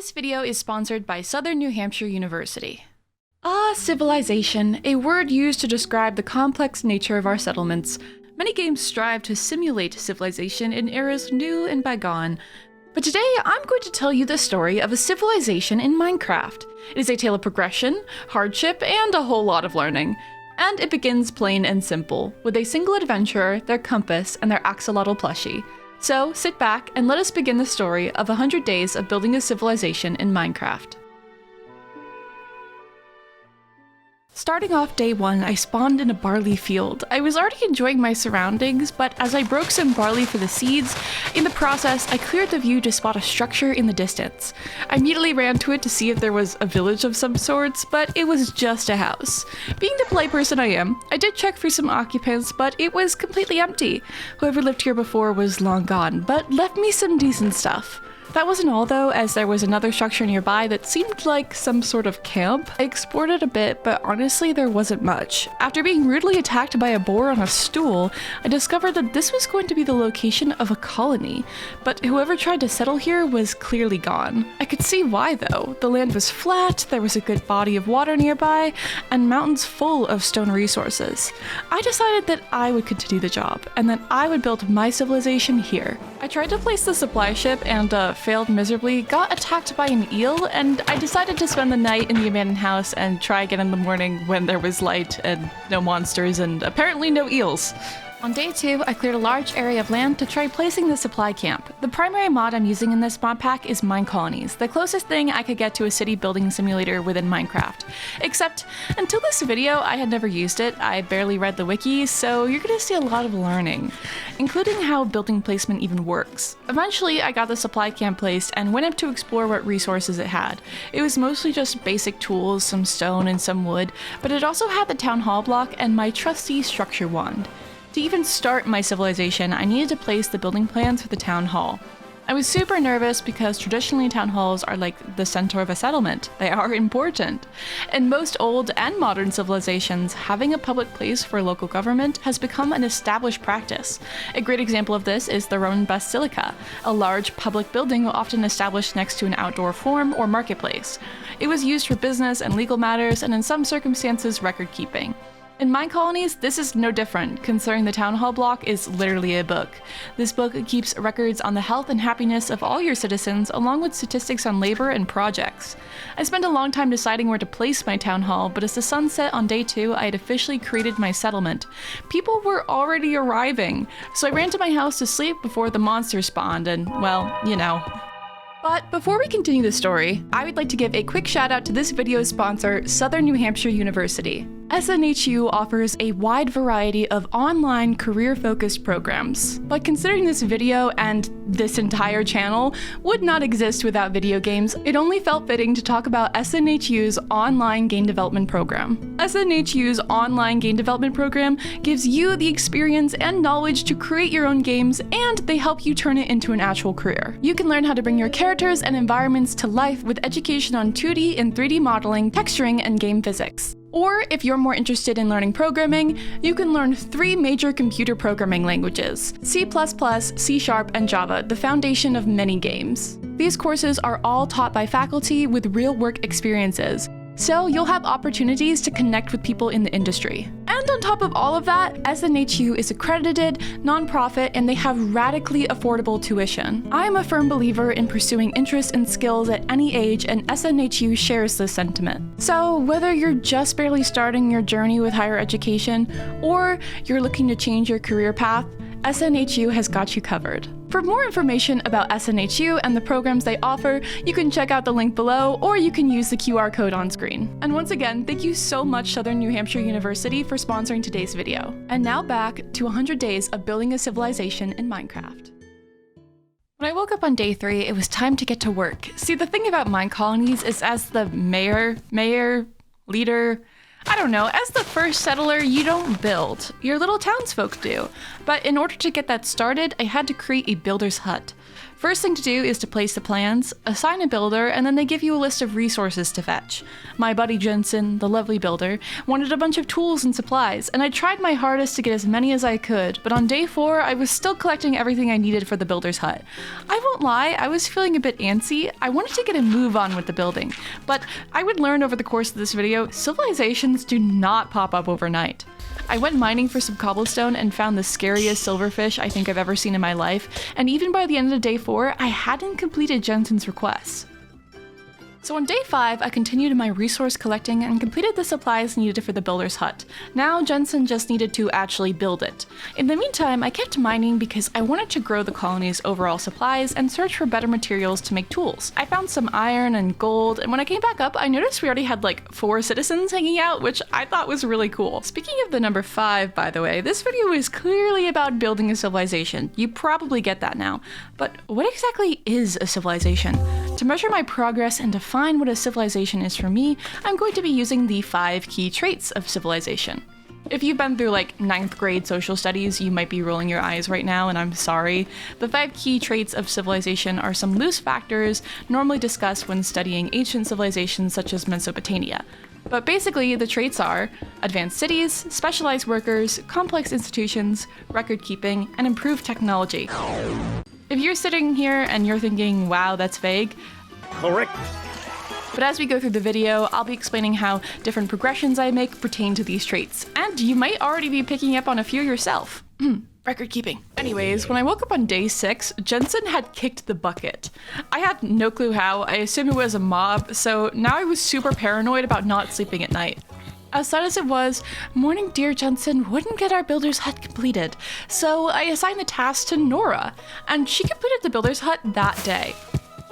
This video is sponsored by Southern New Hampshire University. Civilization, a word used to describe the complex nature of our settlements. Many games strive to simulate civilization in eras new and bygone. But today, I'm going to tell you the story of a civilization in Minecraft. It is a tale of progression, hardship, and a whole lot of learning. And it begins plain and simple, with a single adventurer, their compass, and their axolotl plushie. So, sit back and let us begin the story of 100 days of building a civilization in Minecraft. Starting off day one, I spawned in a barley field. I was already enjoying my surroundings, but as I broke some barley for the seeds, in the process, I cleared the view to spot a structure in the distance. I immediately ran to it to see if there was a village of some sorts, but it was just a house. Being the polite person I am, I did check for some occupants, but it was completely empty. Whoever lived here before was long gone, but left me some decent stuff. That wasn't all though, as there was another structure nearby that seemed like some sort of camp. I explored it a bit, but honestly there wasn't much. After being rudely attacked by a boar on a stool, I discovered that this was going to be the location of a colony, but whoever tried to settle here was clearly gone. I could see why though. The land was flat, there was a good body of water nearby, and mountains full of stone resources. I decided that I would continue the job, and that I would build my civilization here. I tried to place the supply ship and failed miserably, got attacked by an eel, and I decided to spend the night in the abandoned house and try again in the morning when there was light and no monsters and apparently no eels. On day 2, I cleared a large area of land to try placing the supply camp. The primary mod I'm using in this mod pack is Minecolonies, the closest thing I could get to a city building simulator within Minecraft. Except, until this video, I had never used it, I barely read the wiki, so you're gonna see a lot of learning, including how building placement even works. Eventually, I got the supply camp placed and went up to explore what resources it had. It was mostly just basic tools, some stone and some wood, but it also had the town hall block and my trusty structure wand. To even start my civilization, I needed to place the building plans for the town hall. I was super nervous because traditionally town halls are like the center of a settlement. They are important. In most old and modern civilizations, having a public place for local government has become an established practice. A great example of this is the Roman Basilica, a large public building often established next to an outdoor forum or marketplace. It was used for business and legal matters, and in some circumstances, record keeping. In Minecolonies, this is no different, considering the town hall block is literally a book. This book keeps records on the health and happiness of all your citizens, along with statistics on labor and projects. I spent a long time deciding where to place my town hall, but as the sun set on day 2, I had officially created my settlement. People were already arriving, so I ran to my house to sleep before the monster spawned, and, well, you know. But before we continue the story, I would like to give a quick shout out to this video's sponsor, Southern New Hampshire University. SNHU offers a wide variety of online career-focused programs. But considering this video and this entire channel would not exist without video games, it only felt fitting to talk about SNHU's online game development program. SNHU's online game development program gives you the experience and knowledge to create your own games, and they help you turn it into an actual career. You can learn how to bring your characters and environments to life with education on 2D and 3D modeling, texturing, and game physics. Or, if you're more interested in learning programming, you can learn 3 major computer programming languages: C++, C#, and Java, the foundation of many games. These courses are all taught by faculty with real-work experiences, so you'll have opportunities to connect with people in the industry. And on top of all of that, SNHU is accredited, non-profit, and they have radically affordable tuition. I am a firm believer in pursuing interests and skills at any age, and SNHU shares this sentiment. So whether you're just barely starting your journey with higher education, or you're looking to change your career path, SNHU has got you covered. For more information about SNHU and the programs they offer, you can check out the link below, or you can use the QR code on screen. And once again, thank you so much Southern New Hampshire University for sponsoring today's video. And now back to 100 days of building a civilization in Minecraft. When I woke up on day 3, it was time to get to work. See, the thing about Minecolonies is as the leader, I don't know, as the first settler, you don't build. Your little townsfolk do. But in order to get that started, I had to create a builder's hut. First thing to do is to place the plans, assign a builder, and then they give you a list of resources to fetch. My buddy Jensen, the lovely builder, wanted a bunch of tools and supplies, and I tried my hardest to get as many as I could, but on day 4, I was still collecting everything I needed for the builder's hut. I won't lie, I was feeling a bit antsy. I wanted to get a move on with the building, but I would learn over the course of this video, civilizations do not pop up overnight. I went mining for some cobblestone and found the scariest silverfish I think I've ever seen in my life, and even by the end of day 4, I hadn't completed Jensen's requests. So on day 5, I continued my resource collecting and completed the supplies needed for the builder's hut. Now Jensen just needed to actually build it. In the meantime, I kept mining because I wanted to grow the colony's overall supplies and search for better materials to make tools. I found some iron and gold, and when I came back up, I noticed we already had like 4 citizens hanging out, which I thought was really cool. Speaking of the number 5, by the way, this video is clearly about building a civilization. You probably get that now. But what exactly is a civilization? To measure my progress and define what a civilization is for me, I'm going to be using the 5 key traits of civilization. If you've been through like 9th grade social studies, you might be rolling your eyes right now, and I'm sorry. The 5 key traits of civilization are some loose factors normally discussed when studying ancient civilizations such as Mesopotamia. But basically, the traits are advanced cities, specialized workers, complex institutions, record keeping, and improved technology. If you're sitting here and you're thinking, wow, that's vague, correct. But as we go through the video, I'll be explaining how different progressions I make pertain to these traits, and you might already be picking up on a few yourself. Record keeping. Anyways, when I woke up on day 6, Jensen had kicked the bucket. I had no clue how. I assumed it was a mob, so now I was super paranoid about not sleeping at night. As sad as it was, Morning Dear Jensen wouldn't get our builder's hut completed, so I assigned the task to Nora, and she completed the builder's hut that day.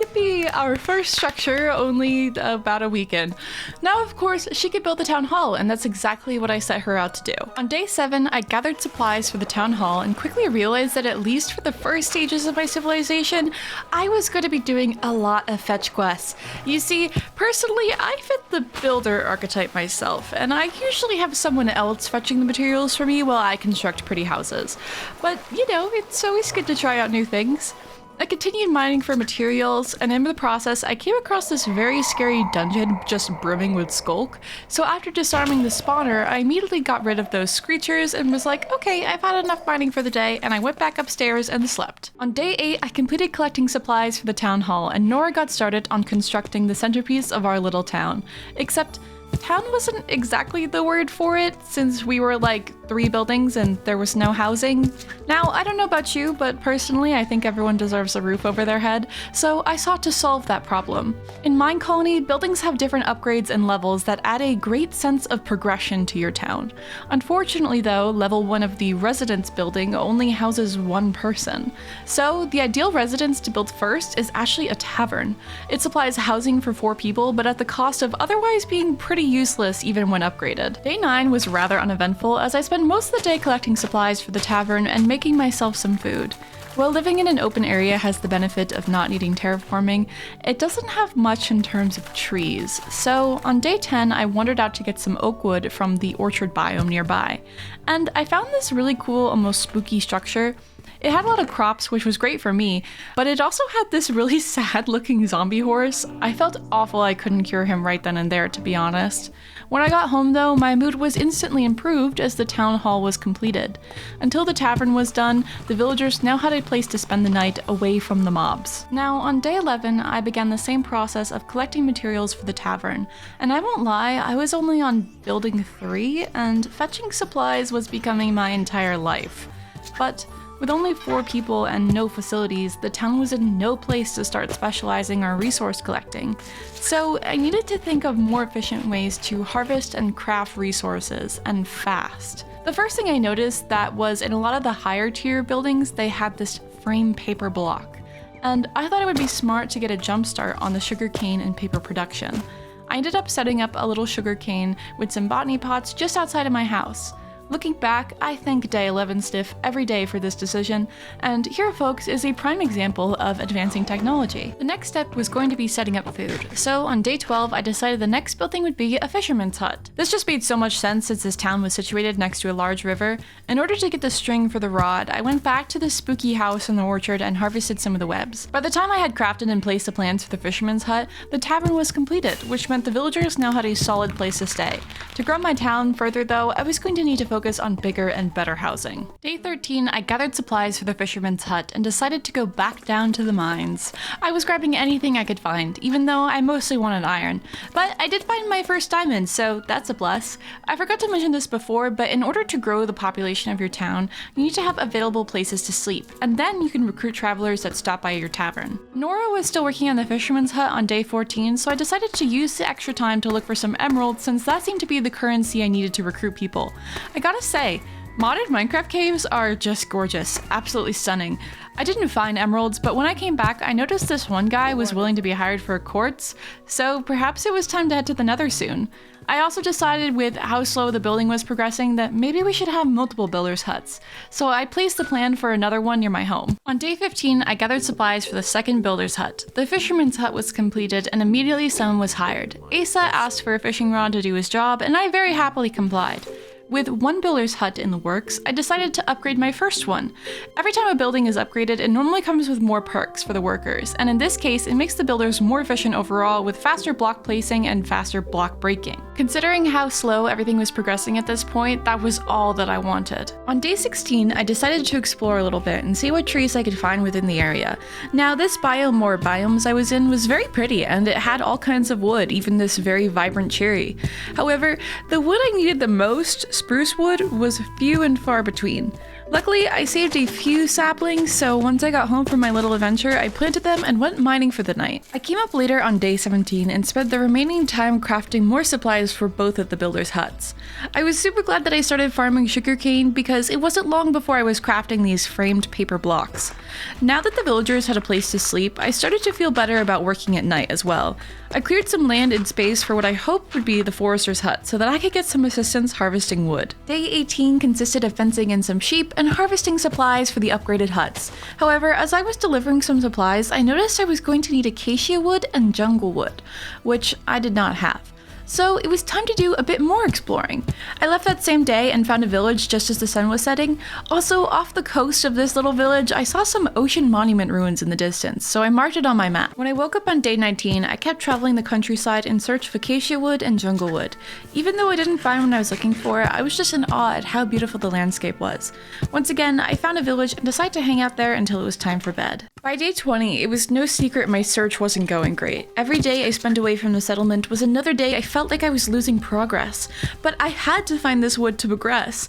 Yippee, our first structure only about a week in. Now, of course, she could build the town hall, and that's exactly what I set her out to do. On day 7, I gathered supplies for the town hall and quickly realized that at least for the first stages of my civilization, I was going to be doing a lot of fetch quests. You see, personally, I fit the builder archetype myself, and I usually have someone else fetching the materials for me while I construct pretty houses. But, you know, it's always good to try out new things. I continued mining for materials, and in the process, I came across this very scary dungeon just brimming with skulk. So after disarming the spawner, I immediately got rid of those screechers and was like, okay, I've had enough mining for the day, and I went back upstairs and slept. On day 8, I completed collecting supplies for the town hall, and Nora got started on constructing the centerpiece of our little town. Except, town wasn't exactly the word for it, since we were like 3 buildings and there was no housing. Now, I don't know about you, but personally I think everyone deserves a roof over their head, so I sought to solve that problem. In Minecolony, buildings have different upgrades and levels that add a great sense of progression to your town. Unfortunately though, level 1 of the residence building only houses 1 person. So the ideal residence to build first is actually a tavern. It supplies housing for 4 people, but at the cost of otherwise being pretty useless even when upgraded. Day 9 was rather uneventful as I spent most of the day collecting supplies for the tavern and making myself some food. While living in an open area has the benefit of not needing terraforming, it doesn't have much in terms of trees. So on day 10, I wandered out to get some oak wood from the orchard biome nearby. And I found this really cool, almost spooky structure. It had a lot of crops, which was great for me, but it also had this really sad looking zombie horse. I felt awful I couldn't cure him right then and there, to be honest. When I got home though, my mood was instantly improved as the town hall was completed. Until the tavern was done, the villagers now had a place to spend the night away from the mobs. Now, on day 11, I began the same process of collecting materials for the tavern, and I won't lie, I was only on building 3, and fetching supplies was becoming my entire life. But with only 4 people and no facilities, the town was in no place to start specializing or resource collecting. So I needed to think of more efficient ways to harvest and craft resources, and fast. The first thing I noticed that was in a lot of the higher tier buildings, they had this frame paper block. And I thought it would be smart to get a jump start on the sugarcane and paper production. I ended up setting up a little sugarcane with some botany pots just outside of my house. Looking back, I thank day 11 Sniff every day for this decision, and here folks is a prime example of advancing technology. The next step was going to be setting up food, so on day 12 I decided the next building would be a fisherman's hut. This just made so much sense since this town was situated next to a large river. In order to get the string for the rod, I went back to the spooky house in the orchard and harvested some of the webs. By the time I had crafted and placed the plans for the fisherman's hut, the tavern was completed, which meant the villagers now had a solid place to stay. To grow my town further though, I was going to need to focus on bigger and better housing. Day 13, I gathered supplies for the fisherman's hut and decided to go back down to the mines. I was grabbing anything I could find, even though I mostly wanted iron. But I did find my first diamond, so that's a plus. I forgot to mention this before, but in order to grow the population of your town, you need to have available places to sleep, and then you can recruit travelers that stop by your tavern. Nora was still working on the fisherman's hut on day 14, so I decided to use the extra time to look for some emeralds since that seemed to be the currency I needed to recruit people. I gotta say, modded Minecraft caves are just gorgeous, absolutely stunning. I didn't find emeralds, but when I came back, I noticed this one guy was willing to be hired for a quartz, so perhaps it was time to head to the nether soon. I also decided with how slow the building was progressing that maybe we should have multiple builders' huts, so I placed the plan for another one near my home. On day 15, I gathered supplies for the second builder's hut. The fisherman's hut was completed and immediately someone was hired. Asa asked for a fishing rod to do his job, and I very happily complied. With one builder's hut in the works, I decided to upgrade my first one. Every time a building is upgraded, it normally comes with more perks for the workers, and in this case, it makes the builders more efficient overall with faster block placing and faster block breaking. Considering how slow everything was progressing at this point, that was all that I wanted. On day 16, I decided to explore a little bit and see what trees I could find within the area. Now, this biome or biomes I was in was very pretty, and it had all kinds of wood, even this very vibrant cherry. However, the wood I needed the most, spruce wood, was few and far between. Luckily, I saved a few saplings, so once I got home from my little adventure, I planted them and went mining for the night. I came up later on day 17 and spent the remaining time crafting more supplies for both of the builders' huts. I was super glad that I started farming sugarcane because it wasn't long before I was crafting these framed paper blocks. Now that the villagers had a place to sleep, I started to feel better about working at night as well. I cleared some land and space for what I hoped would be the forester's hut so that I could get some assistance harvesting wood. Day 18 consisted of fencing in some sheep and harvesting supplies for the upgraded huts. However, as I was delivering some supplies, I noticed I was going to need acacia wood and jungle wood, which I did not have. So it was time to do a bit more exploring. I left that same day and found a village just as the sun was setting. Also, off the coast of this little village, I saw some ocean monument ruins in the distance, so I marked it on my map. When I woke up on day 19, I kept traveling the countryside in search of acacia wood and jungle wood. Even though I didn't find what I was looking for, I was just in awe at how beautiful the landscape was. Once again, I found a village and decided to hang out there until it was time for bed. By day 20, it was no secret my search wasn't going great. Every day I spent away from the settlement was another day I felt like I was losing progress, but I had to find this wood to progress.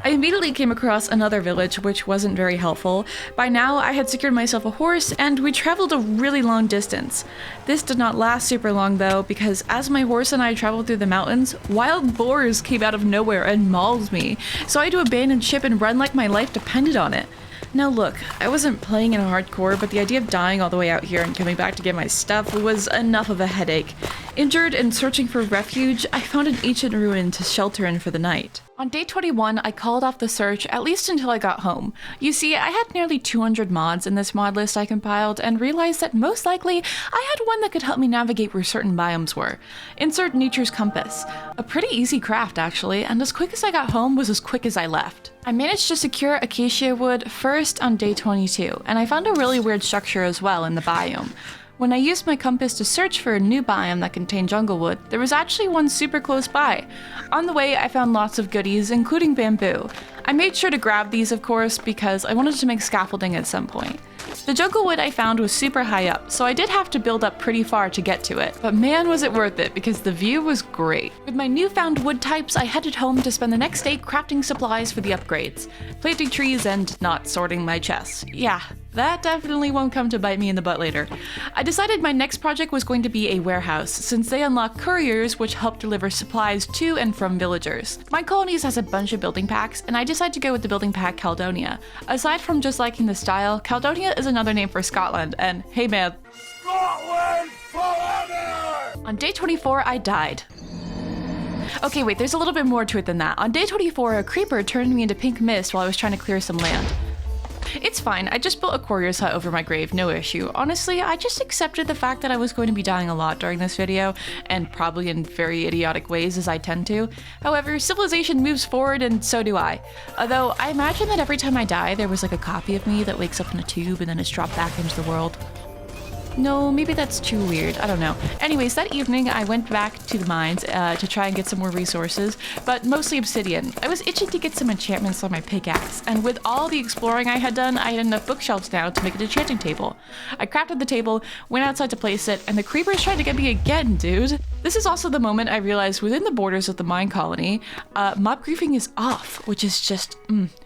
I immediately came across another village, which wasn't very helpful. By now, I had secured myself a horse, and we traveled a really long distance. This did not last super long though, because as my horse and I traveled through the mountains, wild boars came out of nowhere and mauled me, so I had to abandon ship and run like my life depended on it. Now look, I wasn't playing in hardcore, but the idea of dying all the way out here and coming back to get my stuff was enough of a headache. Injured and searching for refuge, I found an ancient ruin to shelter in for the night. On day 21, I called off the search, at least until I got home. You see, I had nearly 200 mods in this mod list I compiled, and realized that most likely, I had one that could help me navigate where certain biomes were. Insert Nature's Compass. A pretty easy craft, actually, and as quick as I got home was as quick as I left. I managed to secure acacia wood first on day 22, and I found a really weird structure as well in the biome. When I used my compass to search for a new biome that contained jungle wood, there was actually one super close by. On the way, I found lots of goodies, including bamboo. I made sure to grab these, of course, because I wanted to make scaffolding at some point. The jungle wood I found was super high up, so I did have to build up pretty far to get to it, but man was it worth it because the view was great. With my newfound wood types, I headed home to spend the next day crafting supplies for the upgrades, planting trees and not sorting my chests. Yeah, that definitely won't come to bite me in the butt later. I decided my next project was going to be a warehouse, since they unlock couriers which help deliver supplies to and from villagers. Minecolonies has a bunch of building packs, and I decided to go with the building pack Caledonia. Aside from just liking the style, Caledonia is another name for Scotland, and hey man, Scotland forever! On day 24, I died. Okay, wait, there's a little bit more to it than that. On day 24, a creeper turned me into pink mist while I was trying to clear some land. It's fine, I just built a courier's hut over my grave, no issue. Honestly, I just accepted the fact that I was going to be dying a lot during this video, and probably in very idiotic ways as I tend to. However, civilization moves forward and so do I. Although, I imagine that every time I die, there was like a copy of me that wakes up in a tube and then is dropped back into the world. No, maybe that's too weird, I don't know. Anyways, that evening I went back to the mines to try and get some more resources, but mostly obsidian. I was itching to get some enchantments on my pickaxe, and with all the exploring I had done, I had enough bookshelves now to make an enchanting table. I crafted the table, went outside to place it, and the creepers tried to get me again, dude. This is also the moment I realized within the borders of the mine colony, mob griefing is off, which is just,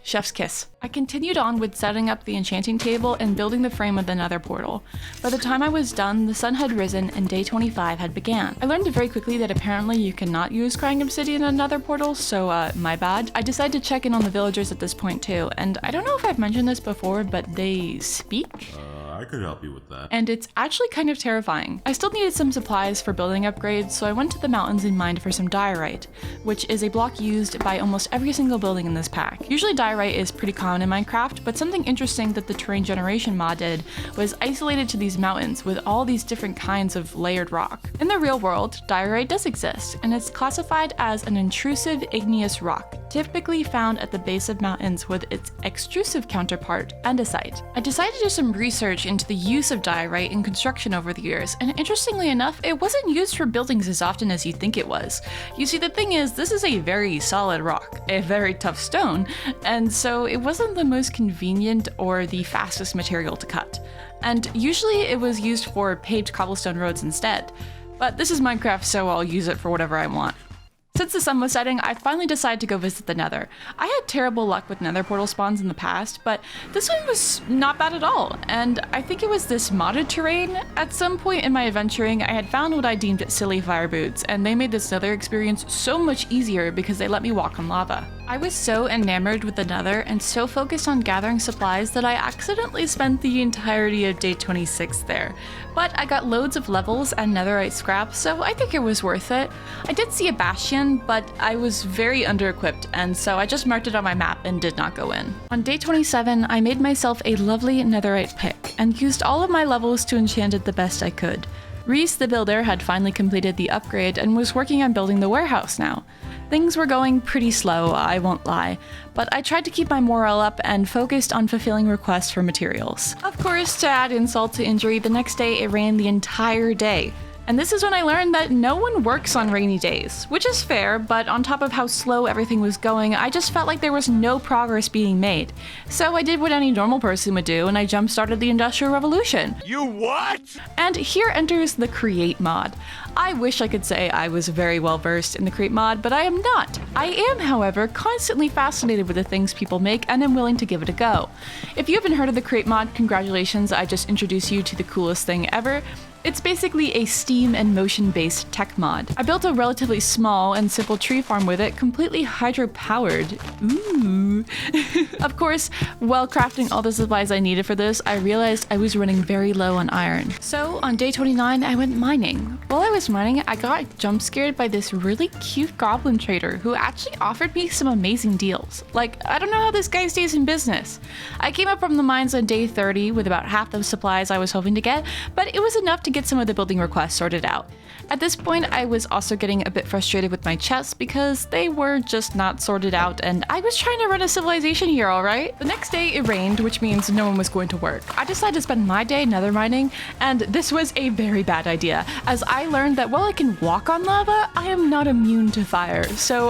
chef's kiss. I continued on with setting up the enchanting table and building the frame of the nether portal. By the time I was done, the sun had risen and day 25 had began. I learned very quickly that apparently you cannot use crying obsidian in a nether portal, so my bad. I decided to check in on the villagers at this point too, and I don't know if I've mentioned this before, but they speak? I could help you with that. And it's actually kind of terrifying. I still needed some supplies for building upgrades, so I went to the mountains and mined for some diorite, which is a block used by almost every single building in this pack. Usually diorite is pretty common in Minecraft, but something interesting that the terrain generation mod did was isolated to these mountains with all these different kinds of layered rock. In the real world, diorite does exist, and it's classified as an intrusive igneous rock, typically found at the base of mountains with its extrusive counterpart, andesite. I decided to do some research into the use of diorite in construction over the years, and interestingly enough, it wasn't used for buildings as often as you'd think it was. You see, the thing is, this is a very solid rock, a very tough stone, and so it wasn't the most convenient or the fastest material to cut. And usually it was used for paved cobblestone roads instead. But this is Minecraft, so I'll use it for whatever I want. Since the sun was setting, I finally decided to go visit the nether. I had terrible luck with nether portal spawns in the past, but this one was not bad at all, and I think it was this modded terrain. At some point in my adventuring, I had found what I deemed silly fire boots, and they made this nether experience so much easier because they let me walk on lava. I was so enamored with the nether and so focused on gathering supplies that I accidentally spent the entirety of day 26 there. But I got loads of levels and netherite scrap, so I think it was worth it. I did see a bastion, but I was very under-equipped, and so I just marked it on my map and did not go in. On day 27, I made myself a lovely netherite pick and used all of my levels to enchant it the best I could. Reese the builder had finally completed the upgrade and was working on building the warehouse now. Things were going pretty slow, I won't lie, but I tried to keep my morale up and focused on fulfilling requests for materials. Of course, to add insult to injury, the next day it rained the entire day. And this is when I learned that no one works on rainy days, which is fair, but on top of how slow everything was going, I just felt like there was no progress being made. So I did what any normal person would do, and I jump-started the Industrial Revolution. You what? And here enters the Create mod. I wish I could say I was very well versed in the Create mod, but I am not. I am, however, constantly fascinated with the things people make and am willing to give it a go. If you haven't heard of the Create mod, congratulations, I just introduced you to the coolest thing ever. It's basically a steam and motion-based tech mod. I built a relatively small and simple tree farm with it, completely hydro-powered. Ooh. Of course, while crafting all the supplies I needed for this, I realized I was running very low on iron. So on day 29, I went mining. While I was mining, I got jump scared by this really cute goblin trader who actually offered me some amazing deals. Like, I don't know how this guy stays in business. I came up from the mines on day 30 with about half the supplies I was hoping to get, but it was enough to get some of the building requests sorted out. At this point, I was also getting a bit frustrated with my chests because they were just not sorted out, and I was trying to run a civilization here, alright? The next day it rained, which means no one was going to work. I decided to spend my day nether mining, and this was a very bad idea, as I learned that while I can walk on lava, I am not immune to fire. So,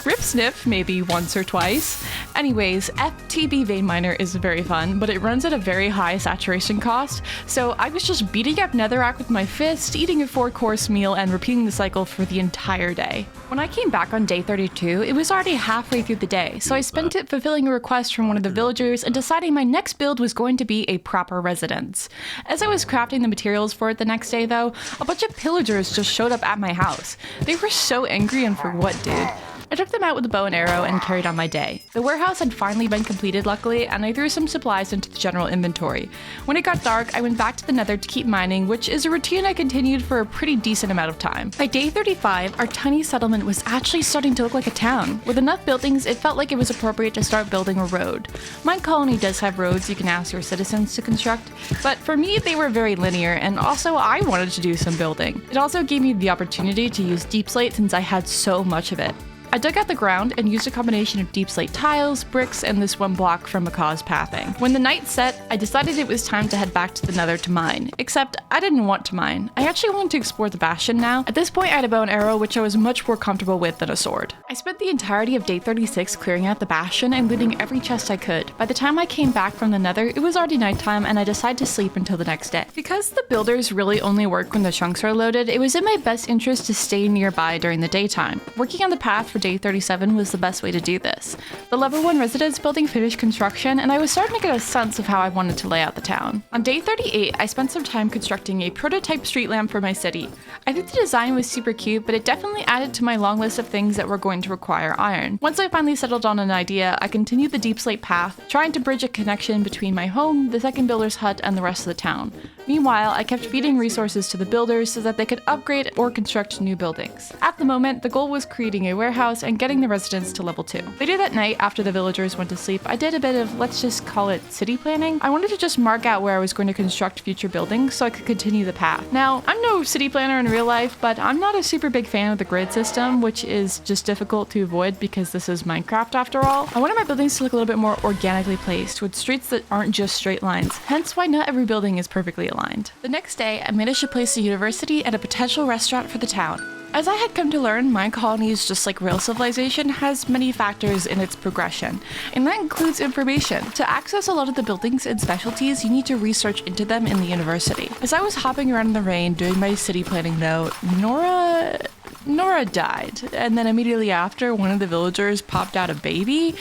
rip Sniff maybe once or twice. Anyways, FTB Vein Miner is very fun, but it runs at a very high saturation cost, so I was just beating up netherrack with my fist, eating a 4-course meal, and repeating the cycle for the entire day. When I came back on day 32, it was already halfway through the day, so I spent it fulfilling a request from one of the villagers and deciding my next build was going to be a proper residence. As I was crafting the materials for it the next day though, a bunch of pillagers just showed up at my house. They were so angry, and for what, dude? I took them out with a bow and arrow and carried on my day. The warehouse had finally been completed luckily, and I threw some supplies into the general inventory. When it got dark, I went back to the nether to keep mining, which is a routine I continued for a pretty decent amount of time. By day 35, our tiny settlement settlement was actually starting to look like a town. With enough buildings, it felt like it was appropriate to start building a road. My colony does have roads you can ask your citizens to construct, but for me they were very linear, and also I wanted to do some building. It also gave me the opportunity to use deep slate since I had so much of it. I dug out the ground and used a combination of deep slate tiles, bricks, and this one block from Makaw's pathing. When the night set, I decided it was time to head back to the nether to mine, except I didn't want to mine. I actually wanted to explore the bastion now. At this point I had a bow and arrow, which I was much more comfortable with than a sword. I spent the entirety of day 36 clearing out the bastion and looting every chest I could. By the time I came back from the nether, it was already nighttime and I decided to sleep until the next day. Because the builders really only work when the chunks are loaded, it was in my best interest to stay nearby during the daytime. Working on the path for day 37 was the best way to do this. The level 1 residence building finished construction, and I was starting to get a sense of how I wanted to lay out the town. On day 38, I spent some time constructing a prototype street lamp for my city. I think the design was super cute, but it definitely added to my long list of things that were going to require iron. Once I finally settled on an idea, I continued the deep slate path, trying to bridge a connection between my home, the second builder's hut, and the rest of the town. Meanwhile, I kept feeding resources to the builders so that they could upgrade or construct new buildings. At the moment, the goal was creating a warehouse and getting the residents to level 2. Later that night, after the villagers went to sleep, I did a bit of, let's just call it city planning. I wanted to just mark out where I was going to construct future buildings so I could continue the path. Now, I'm no city planner in real life, but I'm not a super big fan of the grid system, which is just difficult to avoid because this is Minecraft after all. I wanted my buildings to look a little bit more organically placed, with streets that aren't just straight lines, hence why not every building is perfectly aligned. The next day, I managed to place a university and a potential restaurant for the town. As I had come to learn, Minecolonies, just like real civilization, has many factors in its progression, and that includes information. To access a lot of the buildings and specialties, you need to research into them in the university. As I was hopping around in the rain doing my city planning though, Nora died, and then immediately after, one of the villagers popped out a baby.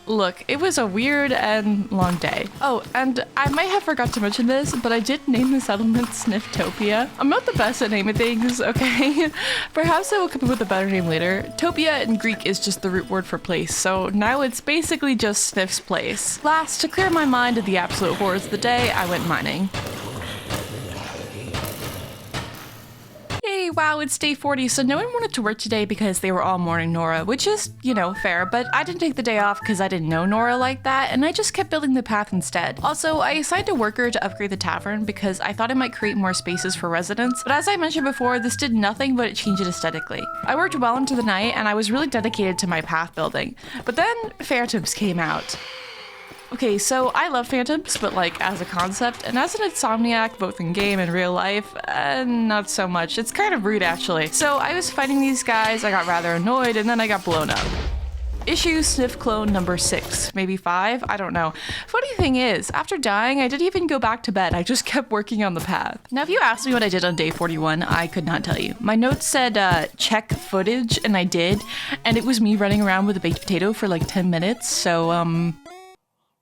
Look, it was a weird and long day. Oh, and I might have forgot to mention this, but I did name the settlement Snifftopia. I'm not the best at naming things, okay? Perhaps I will come up with a better name later. Topia in Greek is just the root word for place, so now it's basically just Sniff's place. Last, to clear my mind of the absolute horrors of the day, I went mining. Yay, wow, it's day 40, so no one wanted to work today because they were all mourning Nora, which is, you know, fair, but I didn't take the day off because I didn't know Nora like that, and I just kept building the path instead. Also, I assigned a worker to upgrade the tavern because I thought it might create more spaces for residents, but as I mentioned before, this did nothing but change it aesthetically. I worked well into the night, and I was really dedicated to my path building, but then phantoms came out. Okay, so I love phantoms, but like as a concept, and as an insomniac, both in game and real life, not so much. It's kind of rude actually. So I was fighting these guys, I got rather annoyed, and then I got blown up. Issue Sniff clone number 6, maybe 5, I don't know. Funny thing is, after dying, I didn't even go back to bed, I just kept working on the path. Now if you asked me what I did on day 41, I could not tell you. My notes said check footage, and I did, and it was me running around with a baked potato for like 10 minutes, so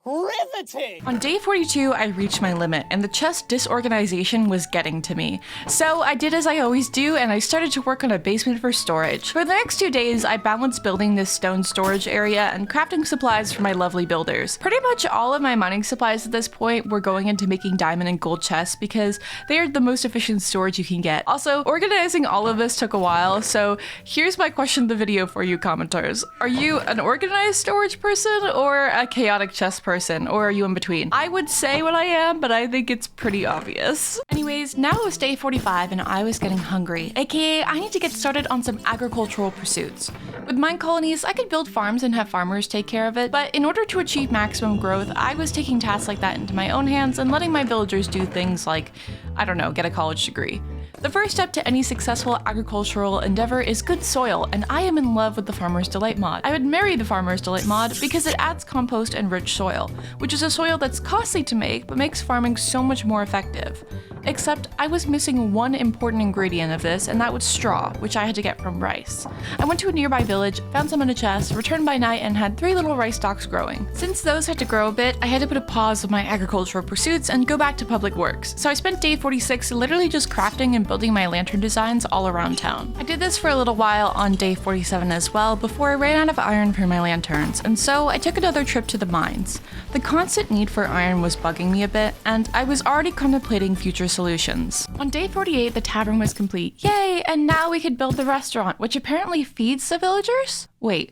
riveting! On day 42, I reached my limit, and the chest disorganization was getting to me. So I did as I always do, and I started to work on a basement for storage. For the next 2 days, I balanced building this stone storage area and crafting supplies for my lovely builders. Pretty much all of my mining supplies at this point were going into making diamond and gold chests because they are the most efficient storage you can get. Also, organizing all of this took a while, so here's my question of the video for you commenters. Are you an organized storage person or a chaotic chest person? Or are you in between? I would say what I am, but I think it's pretty obvious. Anyways, now it was day 45 and I was getting hungry, aka I need to get started on some agricultural pursuits. With Minecolonies, I could build farms and have farmers take care of it, but in order to achieve maximum growth, I was taking tasks like that into my own hands and letting my villagers do things like, I don't know, get a college degree. The first step to any successful agricultural endeavor is good soil, and I am in love with the Farmer's Delight mod. I would marry the Farmer's Delight mod because it adds compost and rich soil, which is a soil that's costly to make but makes farming so much more effective. Except I was missing one important ingredient of this, and that was straw, which I had to get from rice. I went to a nearby village, found some in a chest, returned by night, and had 3 little rice stalks growing. Since those had to grow a bit, I had to put a pause on my agricultural pursuits and go back to public works. So I spent day 46 literally just crafting and building building my lantern designs all around town. I did this for a little while on day 47 as well before I ran out of iron for my lanterns, and so I took another trip to the mines. The constant need for iron was bugging me a bit, and I was already contemplating future solutions. On day 48, the tavern was complete. Yay! And now we could build the restaurant, which apparently feeds the villagers? Wait.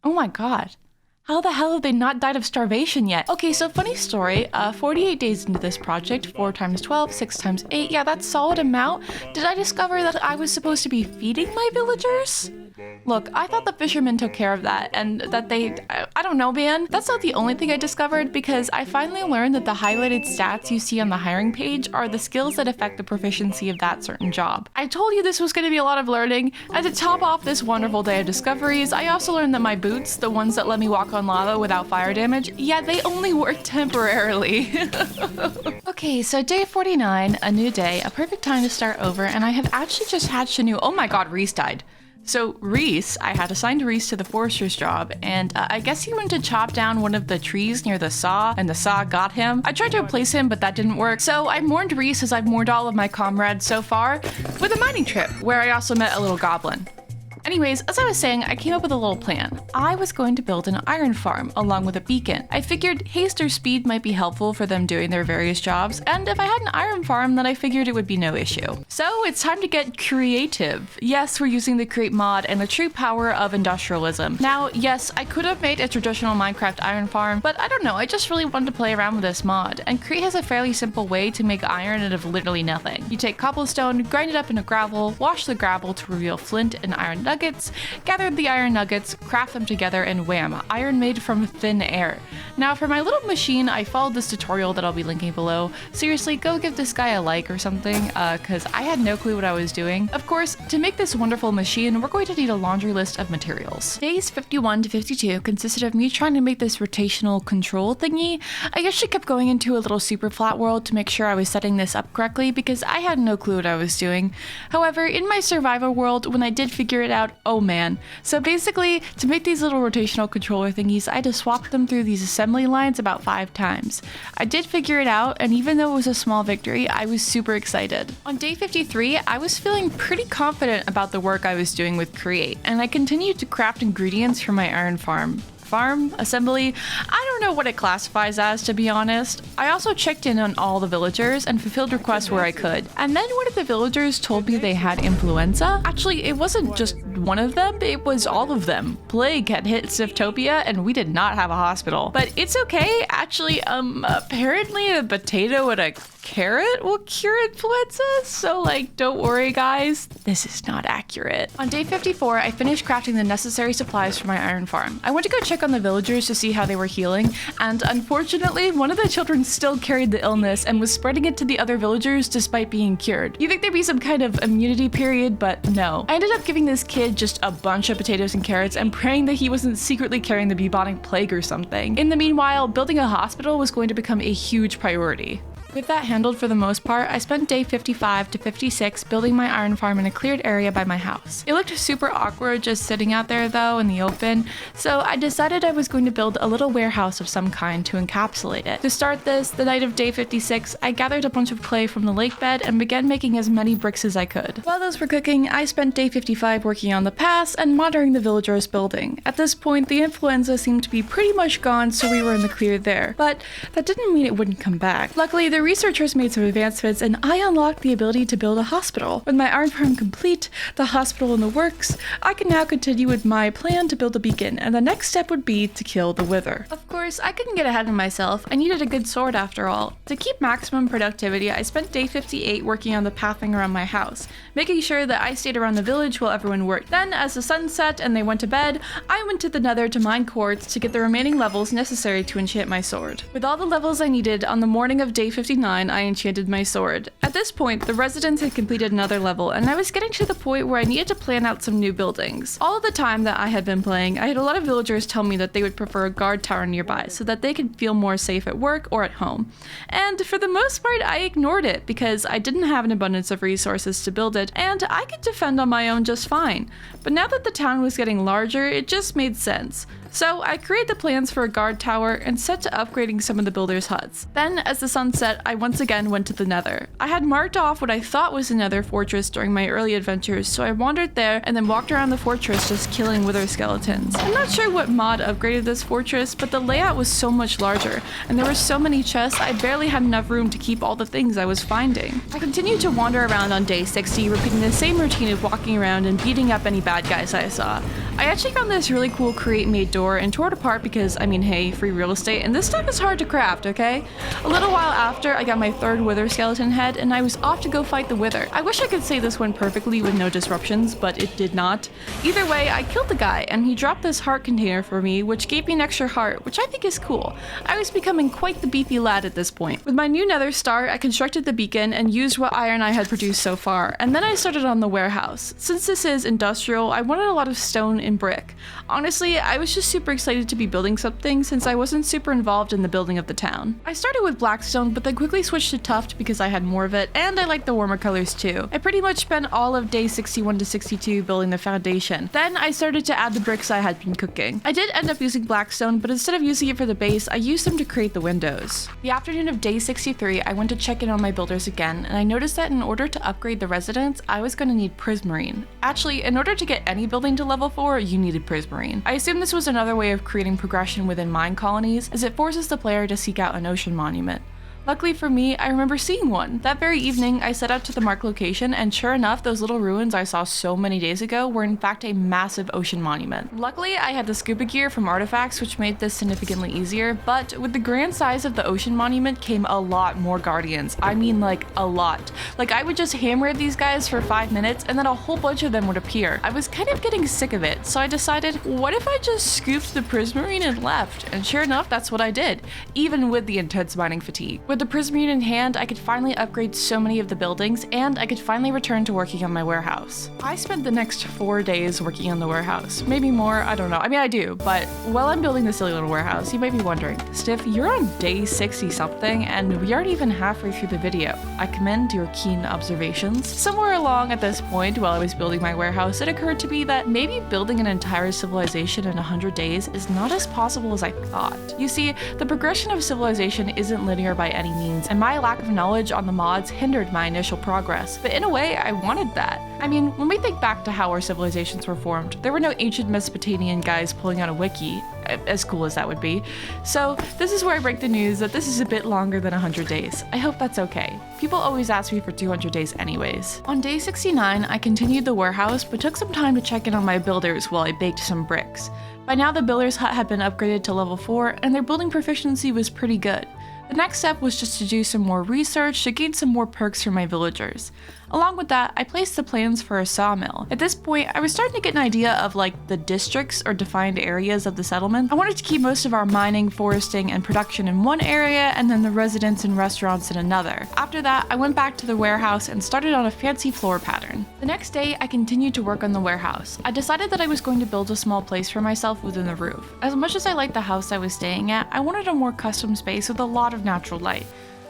Oh my god. How the hell have they not died of starvation yet? Okay, so funny story, 48 days into this project, 4 times 12, 6 times 8, yeah, that's a solid amount. Did I discover that I was supposed to be feeding my villagers? Look, I thought the fishermen took care of that, and that I don't know, man. That's not the only thing I discovered, because I finally learned that the highlighted stats you see on the hiring page are the skills that affect the proficiency of that certain job. I told you this was going to be a lot of learning, and to top off this wonderful day of discoveries, I also learned that my boots, the ones that let me walk on lava without fire damage, yeah, they only work temporarily. Okay, so day 49, a new day, a perfect time to start over, and I have actually just hatched a new— oh my god, Reese died. So Reese, I had assigned Reese to the forester's job, and I guess he went to chop down one of the trees near the saw, and the saw got him. I tried to replace him, but that didn't work, so I mourned Reese as I've mourned all of my comrades so far, with a mining trip, where I also met a little goblin. Anyways, as I was saying, I came up with a little plan. I was going to build an iron farm along with a beacon. I figured haste or speed might be helpful for them doing their various jobs, and if I had an iron farm, then I figured it would be no issue. So it's time to get creative. Yes, we're using the create mod and the true power of industrialism. Now, yes, I could have made a traditional Minecraft iron farm, but I don't know, I just really wanted to play around with this mod, and create has a fairly simple way to make iron out of literally nothing. You take cobblestone, grind it up into gravel, wash the gravel to reveal flint and iron nuggets, gather the iron nuggets, craft them together, and wham, iron made from thin air. Now for my little machine, I followed this tutorial that I'll be linking below. Seriously, go give this guy a like or something, because I had no clue what I was doing. Of course, to make this wonderful machine, we're going to need a laundry list of materials. Days 51 to 52 consisted of me trying to make this rotational control thingy. I actually kept going into a little super flat world to make sure I was setting this up correctly, because I had no clue what I was doing. However, in my survival world, when I did figure it out, oh man. So basically, to make these little rotational controller thingies, I had to swap them through these assembly lines about 5 times. I did figure it out, and even though it was a small victory, I was super excited. On day 53, I was feeling pretty confident about the work I was doing with Create, and I continued to craft ingredients for my iron farm. Assembly, I don't know what it classifies as, to be honest. I also checked in on all the villagers and fulfilled requests where I could. And then one of the villagers told me they had influenza. Actually, it wasn't just one of them, it was all of them. Plague had hit Sniftopia and we did not have a hospital. But it's okay, actually, apparently a potato and a carrot will cure influenza, so like, don't worry guys, this is not accurate. On day 54, I finished crafting the necessary supplies for my iron farm. I went to go check on the villagers to see how they were healing, and unfortunately, one of the children still carried the illness and was spreading it to the other villagers despite being cured. You think there'd be some kind of immunity period, but no. I ended up giving this kid just a bunch of potatoes and carrots and praying that he wasn't secretly carrying the bubonic plague or something. In the meanwhile, building a hospital was going to become a huge priority. With that handled for the most part, I spent day 55 to 56 building my iron farm in a cleared area by my house. It looked super awkward just sitting out there though in the open, so I decided I was going to build a little warehouse of some kind to encapsulate it. To start this, the night of day 56, I gathered a bunch of clay from the lake bed and began making as many bricks as I could. While those were cooking, I spent day 55 working on the pass and monitoring the villagers building. At this point, the influenza seemed to be pretty much gone, so we were in the clear there, but that didn't mean it wouldn't come back. Luckily, the researchers made some advancements and I unlocked the ability to build a hospital. With my iron farm complete, the hospital in the works, I can now continue with my plan to build a beacon, and the next step would be to kill the wither. Of course, I couldn't get ahead of myself. I needed a good sword after all. To keep maximum productivity, I spent day 58 working on the pathing around my house, making sure that I stayed around the village while everyone worked. Then, as the sun set and they went to bed, I went to the nether to mine quartz to get the remaining levels necessary to enchant my sword. With all the levels I needed, on the morning of day 59, I enchanted my sword. At this point, the residents had completed another level, and I was getting to the point where I needed to plan out some new buildings. All of the time that I had been playing, I had a lot of villagers tell me that they would prefer a guard tower nearby so that they could feel more safe at work or at home. And for the most part, I ignored it because I didn't have an abundance of resources to build it, and I could defend on my own just fine. But now that the town was getting larger, it just made sense. So I created the plans for a guard tower and set to upgrading some of the builders' huts. Then, as the sun set, I once again went to the nether. I had marked off what I thought was the nether fortress during my early adventures, so I wandered there and then walked around the fortress just killing wither skeletons. I'm not sure what mod upgraded this fortress, but the layout was so much larger, and there were so many chests I barely had enough room to keep all the things I was finding. I continued to wander around on day 60, repeating the same routine of walking around and beating up any bad guys I saw. I actually found this really cool create-made door and tore it apart because, I mean, hey, free real estate, and this stuff is hard to craft, okay? A little while after, I got my third wither skeleton head, and I was off to go fight the wither. I wish I could say this went perfectly with no disruptions, but it did not. Either way, I killed the guy, and he dropped this heart container for me, which gave me an extra heart, which I think is cool. I was becoming quite the beefy lad at this point. With my new nether star, I constructed the beacon and used what iron I had produced so far, and then I started on the warehouse. Since this is industrial, I wanted a lot of stone and brick. Honestly, I was just super excited to be building something since I wasn't super involved in the building of the town. I started with blackstone, but then quickly switched to tuft because I had more of it, and I like the warmer colors too. I pretty much spent all of day 61 to 62 building the foundation. Then I started to add the bricks I had been cooking. I did end up using blackstone, but instead of using it for the base, I used them to create the windows. The afternoon of day 63, I went to check in on my builders again, and I noticed that in order to upgrade the residence, I was going to need prismarine. Actually, in order to get any building to level 4, you needed prismarine. I assume this was another way of creating progression within mine colonies, as it forces the player to seek out an ocean monument. Luckily for me, I remember seeing one. That very evening, I set out to the marked location, and sure enough, those little ruins I saw so many days ago were in fact a massive ocean monument. Luckily, I had the scuba gear from artifacts, which made this significantly easier, but with the grand size of the ocean monument came a lot more guardians. I mean, like, a lot. Like, I would just hammer at these guys for 5 minutes, and then a whole bunch of them would appear. I was kind of getting sick of it, so I decided, what if I just scooped the prismarine and left? And sure enough, that's what I did, even with the intense mining fatigue. With the prismarine in hand, I could finally upgrade so many of the buildings, and I could finally return to working on my warehouse. I spent the next 4 days working on the warehouse. Maybe more, I don't know. I mean, I do, but while I'm building this silly little warehouse, you might be wondering, Sniff, you're on day 60 something, and we aren't even halfway through the video. I commend your keen observations. Somewhere along at this point, while I was building my warehouse, it occurred to me that maybe building an entire civilization in 100 days is not as possible as I thought. You see, the progression of civilization isn't linear by any means, and my lack of knowledge on the mods hindered my initial progress, but in a way, I wanted that. I mean, when we think back to how our civilizations were formed, there were no ancient Mesopotamian guys pulling out a wiki, as cool as that would be. So this is where I break the news that this is a bit longer than 100 days. I hope that's okay. People always ask me for 200 days anyways. On day 69, I continued the warehouse, but took some time to check in on my builders while I baked some bricks. By now, the builder's hut had been upgraded to level 4, and their building proficiency was pretty good. The next step was just to do some more research to gain some more perks for my villagers. Along with that, I placed the plans for a sawmill. At this point, I was starting to get an idea of like the districts or defined areas of the settlement. I wanted to keep most of our mining, foresting, and production in one area, and then the residents and restaurants in another. After that, I went back to the warehouse and started on a fancy floor pattern. The next day, I continued to work on the warehouse. I decided that I was going to build a small place for myself within the roof. As much as I liked the house I was staying at, I wanted a more custom space with a lot of natural light.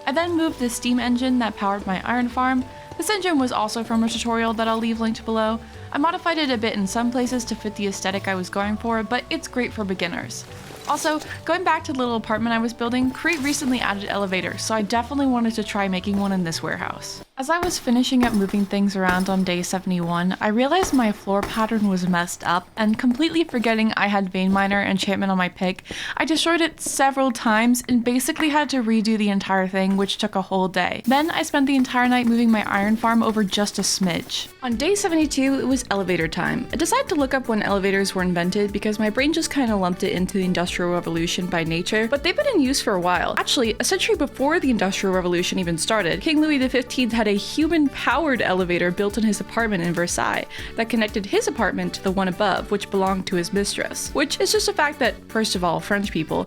I then moved the steam engine that powered my iron farm. This engine was also from a tutorial that I'll leave linked below. I modified it a bit in some places to fit the aesthetic I was going for, but it's great for beginners. Also, going back to the little apartment I was building, Crete recently added elevators, so I definitely wanted to try making one in this warehouse. As I was finishing up moving things around on day 71, I realized my floor pattern was messed up, and completely forgetting I had vein miner enchantment on my pick, I destroyed it several times and basically had to redo the entire thing, which took a whole day. Then I spent the entire night moving my iron farm over just a smidge. On day 72, it was elevator time. I decided to look up when elevators were invented because my brain just kind of lumped it into the Industrial Revolution by nature, but they've been in use for a while. Actually, a century before the Industrial Revolution even started, King Louis XV had a human-powered elevator built in his apartment in Versailles that connected his apartment to the one above, which belonged to his mistress. Which is just a fact that, first of all, French people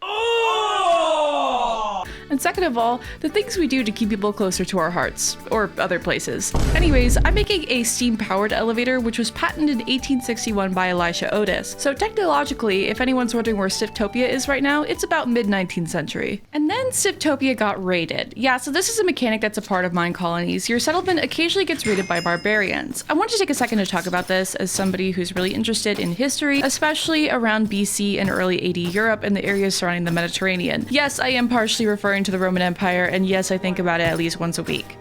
And second of all, the things we do to keep people closer to our hearts, or other places. Anyways, I'm making a steam-powered elevator which was patented in 1861 by Elisha Otis. So technologically, if anyone's wondering where Sniftopia is right now, it's about mid-19th century. And then Sniftopia got raided. Yeah, so this is a mechanic that's a part of Minecolonies. Your settlement occasionally gets raided by barbarians. I wanted to take a second to talk about this as somebody who's really interested in history, especially around BC and early AD Europe and the areas surrounding the Mediterranean. Yes, I am partially referring to the Roman Empire, and yes, I think about it at least once a week.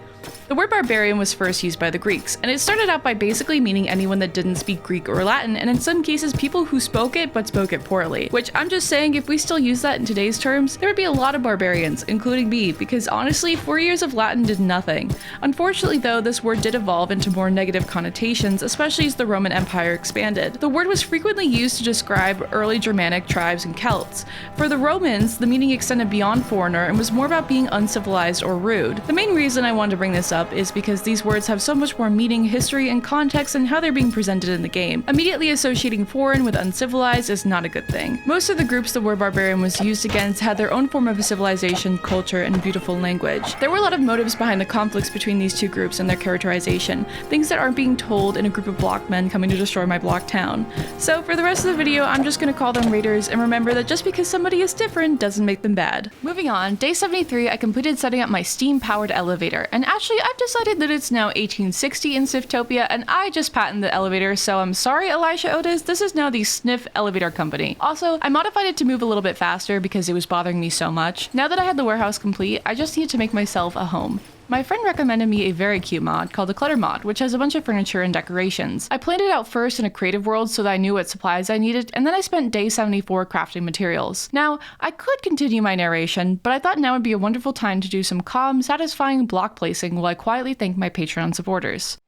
The word barbarian was first used by the Greeks, and it started out by basically meaning anyone that didn't speak Greek or Latin, and in some cases people who spoke it but spoke it poorly. Which I'm just saying, if we still use that in today's terms, there would be a lot of barbarians, including me, because honestly, 4 years of Latin did nothing. Unfortunately though, this word did evolve into more negative connotations, especially as the Roman Empire expanded. The word was frequently used to describe early Germanic tribes and Celts. For the Romans, the meaning extended beyond foreigner and was more about being uncivilized or rude. The main reason I wanted to bring this up is because these words have so much more meaning, history, and context in how they're being presented in the game. Immediately associating foreign with uncivilized is not a good thing. Most of the groups the word barbarian was used against had their own form of civilization, culture, and beautiful language. There were a lot of motives behind the conflicts between these two groups and their characterization, things that aren't being told in a group of block men coming to destroy my block town. So for the rest of the video, I'm just gonna call them raiders, and remember that just because somebody is different doesn't make them bad. Moving on, day 73, I completed setting up my steam-powered elevator, and actually I've decided that it's now 1860 in Sniftopia, and I just patented the elevator, so I'm sorry Elisha Otis, this is now the Sniff Elevator Company. Also, I modified it to move a little bit faster because it was bothering me so much. Now that I had the warehouse complete, I just needed to make myself a home. My friend recommended me a very cute mod called the Clutter mod, which has a bunch of furniture and decorations. I planned it out first in a creative world so that I knew what supplies I needed, and then I spent day 74 crafting materials. Now, I could continue my narration, but I thought now would be a wonderful time to do some calm, satisfying block placing while I quietly thank my Patreon supporters.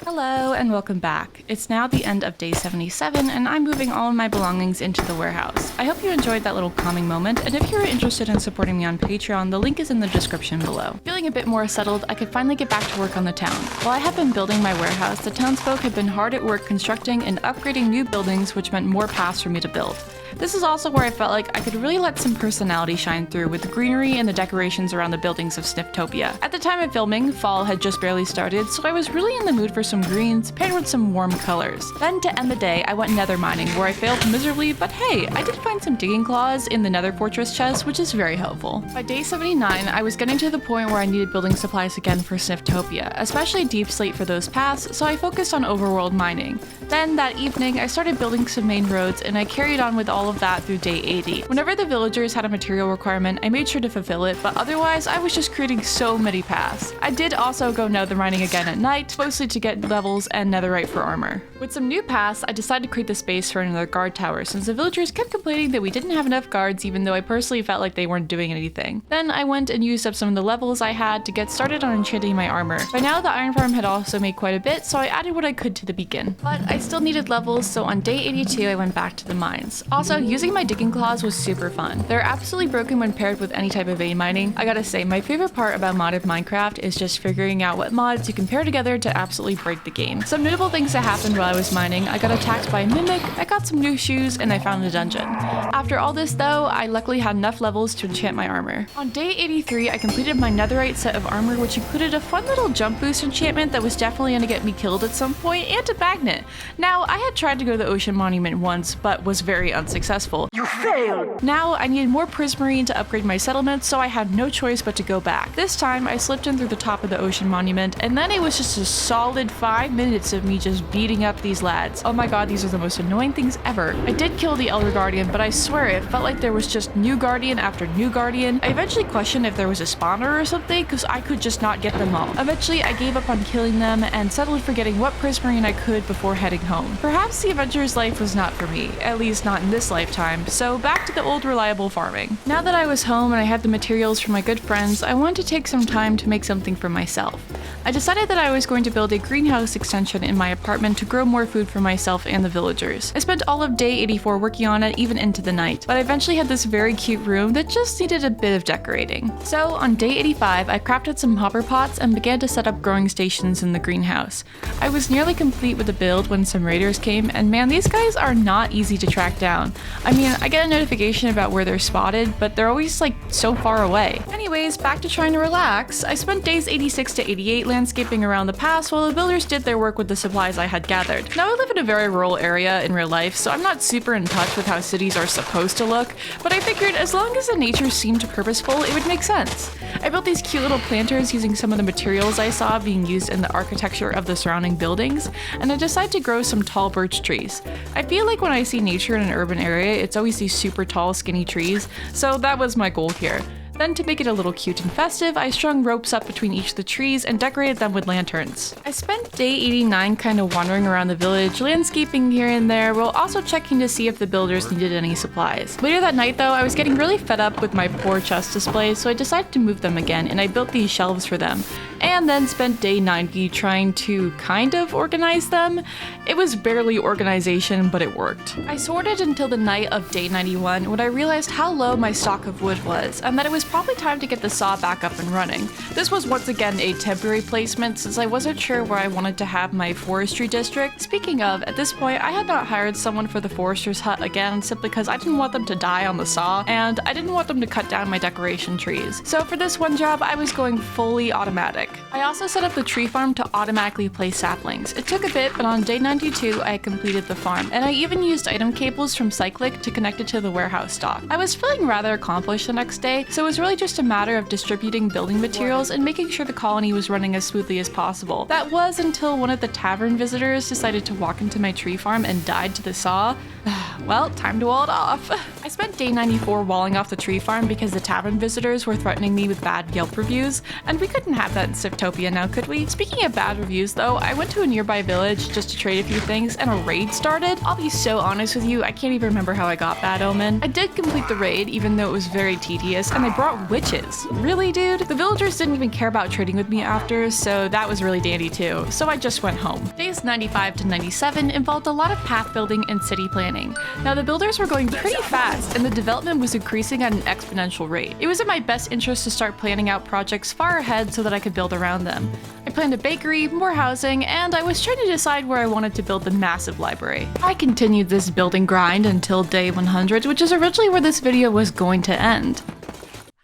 Hello and welcome back. It's now the end of day 77 and I'm moving all of my belongings into the warehouse. I hope you enjoyed that little calming moment, and if you're interested in supporting me on Patreon, the link is in the description below. Feeling a bit more settled, I could finally get back to work on the town. While I have been building my warehouse, the townsfolk have been hard at work constructing and upgrading new buildings, which meant more paths for me to build. This is also where I felt like I could really let some personality shine through with the greenery and the decorations around the buildings of Sniftopia. At the time of filming, fall had just barely started, so I was really in the mood for some greens paired with some warm colors. Then to end the day, I went nether mining, where I failed miserably, but hey, I did find some digging claws in the nether fortress chest, which is very helpful. By day 79, I was getting to the point where I needed building supplies again for Sniftopia, especially deep slate for those paths, so I focused on overworld mining. Then that evening, I started building some main roads, and I carried on with all of that through day 80. Whenever the villagers had a material requirement, I made sure to fulfill it, but otherwise, I was just creating so many paths. I did also go nether mining again at night, mostly to get levels and netherite for armor. With some new paths, I decided to create the space for another guard tower, since the villagers kept complaining that we didn't have enough guards, even though I personally felt like they weren't doing anything. Then I went and used up some of the levels I had to get started on enchanting my armor. By now, the iron farm had also made quite a bit, so I added what I could to the beacon. But I still needed levels, so on day 82, I went back to the mines. Also, Also, using my digging claws was super fun. They're absolutely broken when paired with any type of vein mining. I gotta say, my favorite part about modded Minecraft is just figuring out what mods you can pair together to absolutely break the game. Some notable things that happened while I was mining: I got attacked by a mimic, I got some new shoes, and I found a dungeon. After all this though, I luckily had enough levels to enchant my armor. On day 83, I completed my netherite set of armor, which included a fun little jump boost enchantment that was definitely gonna get me killed at some point, and a magnet. Now, I had tried to go to the ocean monument once, but was very unsuccessful. You failed! Now, I needed more prismarine to upgrade my settlement, so I had no choice but to go back. This time, I slipped in through the top of the ocean monument, and then it was just a solid 5 minutes of me just beating up these lads. Oh my god, these are the most annoying things ever. I did kill the Elder Guardian, but I swear it felt like there was just new Guardian after new Guardian. I eventually questioned if there was a spawner or something, because I could just not get them all. Eventually, I gave up on killing them and settled for getting what prismarine I could before heading home. Perhaps the adventurer's life was not for me, at least not in this lifetime, so back to the old reliable farming. Now that I was home and I had the materials from my good friends, I wanted to take some time to make something for myself. I decided that I was going to build a greenhouse extension in my apartment to grow more food for myself and the villagers. I spent all of day 84 working on it, even into the night, but I eventually had this very cute room that just needed a bit of decorating. So on day 85, I crafted some hopper pots and began to set up growing stations in the greenhouse. I was nearly complete with the build when some raiders came, and man, these guys are not easy to track down. I mean, I get a notification about where they're spotted, but they're always like so far away. Anyways, back to trying to relax. I spent days 86 to 88 landscaping around the pass while the builders did their work with the supplies I had gathered. Now, I live in a very rural area in real life, so I'm not super in touch with how cities are supposed to look, but I figured as long as the nature seemed purposeful, it would make sense. I built these cute little planters using some of the materials I saw being used in the architecture of the surrounding buildings, and I decided to grow some tall birch trees. I feel like when I see nature in an urban area, it's always these super tall, skinny trees, so that was my goal here. Then, to make it a little cute and festive, I strung ropes up between each of the trees and decorated them with lanterns. I spent day 89 kind of wandering around the village, landscaping here and there, while also checking to see if the builders needed any supplies. Later that night though, I was getting really fed up with my poor chest displays, so I decided to move them again, and I built these shelves for them. And then spent day 90 trying to kind of organize them. It was barely organization, but it worked. I sorted until the night of day 91 when I realized how low my stock of wood was, and that it was probably time to get the saw back up and running. This was once again a temporary placement since I wasn't sure where I wanted to have my forestry district. Speaking of, at this point I had not hired someone for the forester's hut again simply because I didn't want them to die on the saw, and I didn't want them to cut down my decoration trees. So for this one job, I was going fully automatic. I also set up the tree farm to automatically place saplings. It took a bit, but on day 92 I completed the farm, and I even used item cables from Cyclic to connect it to the warehouse stock. I was feeling rather accomplished the next day, so it was really just a matter of distributing building materials and making sure the colony was running as smoothly as possible. That was until one of the tavern visitors decided to walk into my tree farm and died to the saw. Well, time to wall it off. I spent day 94 walling off the tree farm because the tavern visitors were threatening me with bad Yelp reviews, and we couldn't have that in Sniftopia now, could we? Speaking of bad reviews though, I went to a nearby village just to trade a few things and a raid started. I'll be so honest with you, I can't even remember how I got Bad Omen. I did complete the raid even though it was very tedious, and I brought witches. Really, dude? The villagers didn't even care about trading with me after, so that was really dandy too, so I just went home. Days 95 to 97 involved a lot of path building and city planning. Now, the builders were going pretty fast, and the development was increasing at an exponential rate. It was in my best interest to start planning out projects far ahead so that I could build around them. I planned a bakery, more housing, and I was trying to decide where I wanted to build the massive library. I continued this building grind until day 100, which is originally where this video was going to end.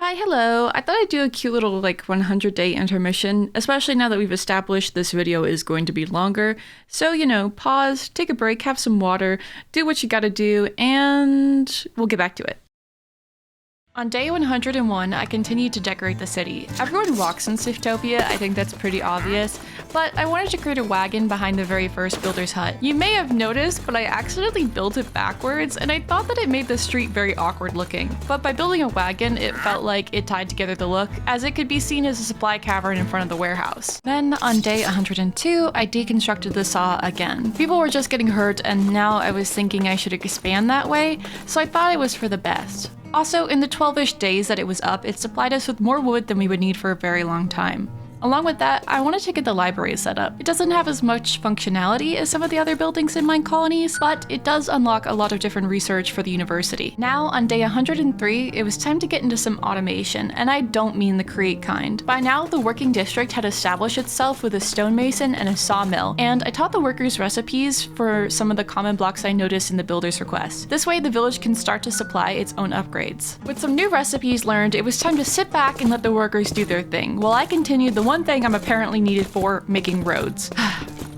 Hi, hello. I thought I'd do a cute little 100-day intermission, especially now that we've established this video is going to be longer. So, pause, take a break, have some water, do what you gotta do, and we'll get back to it. On day 101, I continued to decorate the city. Everyone walks in Sniftopia, I think that's pretty obvious, but I wanted to create a wagon behind the very first builder's hut. You may have noticed, but I accidentally built it backwards, and I thought that it made the street very awkward looking. But by building a wagon, it felt like it tied together the look, as it could be seen as a supply cavern in front of the warehouse. Then, on day 102, I deconstructed the saw again. People were just getting hurt, and now I was thinking I should expand that way, so I thought it was for the best. Also, in the 12-ish days that it was up, it supplied us with more wood than we would need for a very long time. Along with that, I wanted to get the library set up. It doesn't have as much functionality as some of the other buildings in Minecolonies, but it does unlock a lot of different research for the university. Now, on day 103, it was time to get into some automation, and I don't mean the create kind. By now, the working district had established itself with a stonemason and a sawmill, and I taught the workers recipes for some of the common blocks I noticed in the builder's request. This way, the village can start to supply its own upgrades. With some new recipes learned, it was time to sit back and let the workers do their thing, while I continued the one thing I'm apparently needed for: making roads.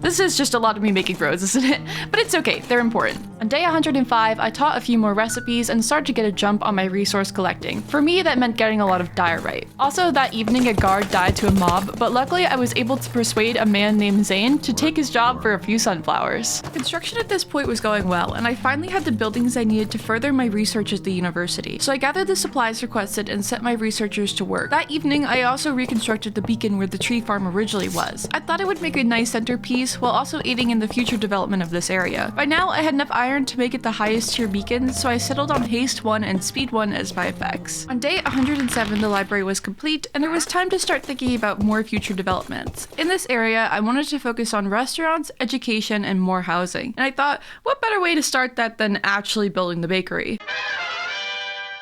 This is just a lot of me making roads, isn't it? But it's okay, they're important. On day 105, I taught a few more recipes and started to get a jump on my resource collecting. For me, that meant getting a lot of diorite. Also, that evening a guard died to a mob, but luckily I was able to persuade a man named Zane to take his job for a few sunflowers. Construction at this point was going well, and I finally had the buildings I needed to further my research at the university. So I gathered the supplies requested and set my researchers to work. That evening, I also reconstructed the beacon where the tree farm originally was. I thought it would make a nice centerpiece, while also aiding in the future development of this area. By now, I had enough iron to make it the highest tier beacon, so I settled on Haste 1 and Speed 1 as my effects. On day 107, the library was complete, and it was time to start thinking about more future developments. In this area, I wanted to focus on restaurants, education, and more housing. And I thought, what better way to start that than actually building the bakery?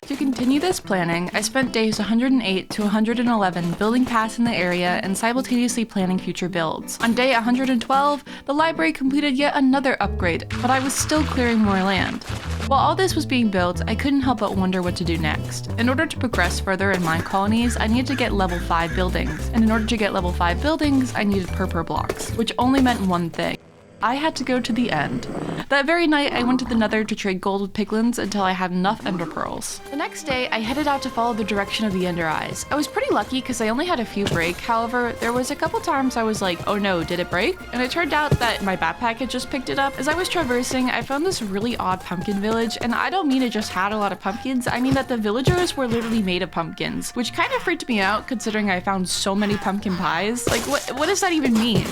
To continue this planning, I spent days 108 to 111 building paths in the area and simultaneously planning future builds. On day 112, the library completed yet another upgrade, but I was still clearing more land. While all this was being built, I couldn't help but wonder what to do next. In order to progress further in Minecolonies, I needed to get level 5 buildings, and in order to get level 5 buildings, I needed purple blocks, which only meant one thing. I had to go to the end. That very night, I went to the nether to trade gold with piglins until I had enough ender pearls. The next day, I headed out to follow the direction of the ender eyes. I was pretty lucky because I only had a few break. However, there was a couple times I was like, oh no, did it break? And it turned out that my backpack had just picked it up. As I was traversing, I found this really odd pumpkin village, and I don't mean it just had a lot of pumpkins, I mean that the villagers were literally made of pumpkins, which kind of freaked me out considering I found so many pumpkin pies. Like, what does that even mean?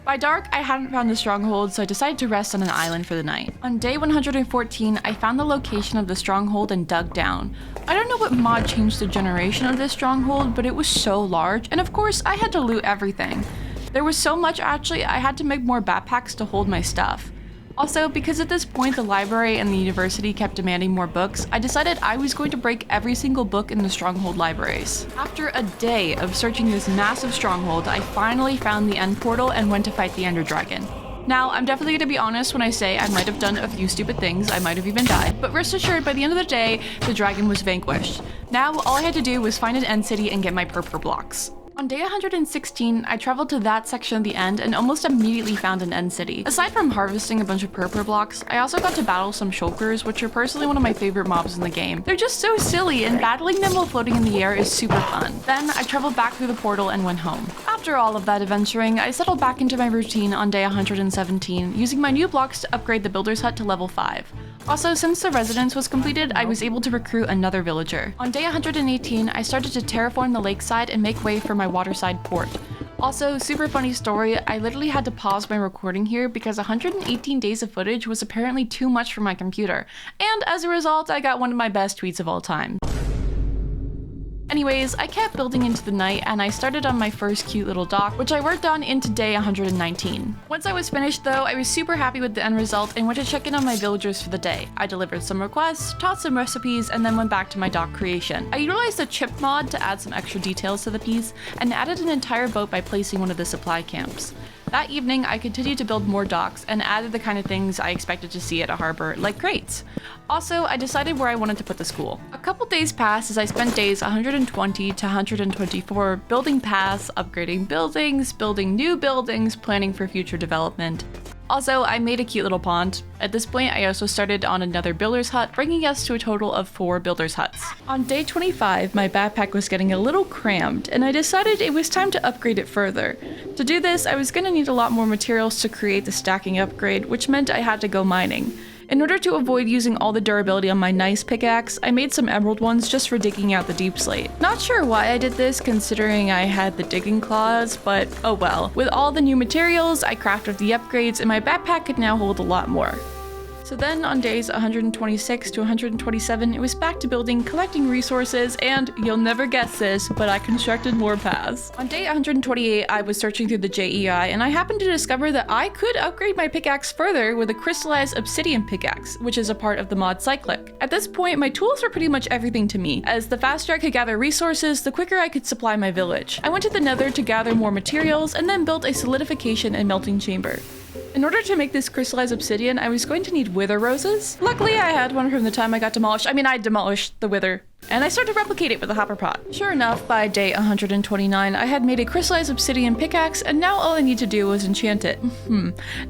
By dark, I hadn't found the stronghold, so I decided to rest on an island for the night. On day 114, I found the location of the stronghold and dug down. I don't know what mod changed the generation of this stronghold, but it was so large, and of course, I had to loot everything. There was so much actually, I had to make more backpacks to hold my stuff. Also, because at this point the library and the university kept demanding more books, I decided I was going to break every single book in the stronghold libraries. After a day of searching this massive stronghold, I finally found the end portal and went to fight the ender dragon. Now, I'm definitely gonna be honest when I say I might have done a few stupid things, I might have even died, but rest assured by the end of the day, the dragon was vanquished. Now, all I had to do was find an end city and get my purple blocks. On day 116, I traveled to that section of the end and almost immediately found an end city. Aside from harvesting a bunch of purple blocks, I also got to battle some shulkers, which are personally one of my favorite mobs in the game. They're just so silly, and battling them while floating in the air is super fun. Then, I traveled back through the portal and went home. After all of that adventuring, I settled back into my routine on day 117, using my new blocks to upgrade the builder's hut to level 5. Also, since the residence was completed, I was able to recruit another villager. On day 118, I started to terraform the lakeside and make way for my waterside port. Also, super funny story, I literally had to pause my recording here because 118 days of footage was apparently too much for my computer, and as a result, I got one of my best tweets of all time. Anyways, I kept building into the night and I started on my first cute little dock, which I worked on into day 119. Once I was finished though, I was super happy with the end result and went to check in on my villagers for the day. I delivered some requests, taught some recipes, and then went back to my dock creation. I utilized the chip mod to add some extra details to the piece and added an entire boat by placing one of the supply camps. That evening, I continued to build more docks and added the kind of things I expected to see at a harbor, like crates. Also, I decided where I wanted to put the school. A couple days passed as I spent days 120 to 124 building paths, upgrading buildings, building new buildings, planning for future development. Also, I made a cute little pond. At this point, I also started on another builder's hut, bringing us to a total of 4 builder's huts. On day 25, my backpack was getting a little crammed, and I decided it was time to upgrade it further. To do this, I was going to need a lot more materials to create the stacking upgrade, which meant I had to go mining. In order to avoid using all the durability on my nice pickaxe, I made some emerald ones just for digging out the deep slate. Not sure why I did this considering I had the digging claws, but oh well. With all the new materials, I crafted the upgrades and my backpack could now hold a lot more. So then on days 126 to 127, it was back to building, collecting resources, and you'll never guess this, but I constructed more paths. On day 128, I was searching through the JEI, and I happened to discover that I could upgrade my pickaxe further with a crystallized obsidian pickaxe, which is a part of the mod Cyclic. At this point, my tools were pretty much everything to me, as the faster I could gather resources, the quicker I could supply my village. I went to the nether to gather more materials, and then built a solidification and melting chamber. In order to make this crystallized obsidian, I was going to need wither roses. Luckily, I had one from the time I got demolished. I demolished the wither. And I started to replicate it with a hopper pot. Sure enough, by day 129, I had made a crystallized obsidian pickaxe, and now all I need to do was enchant it.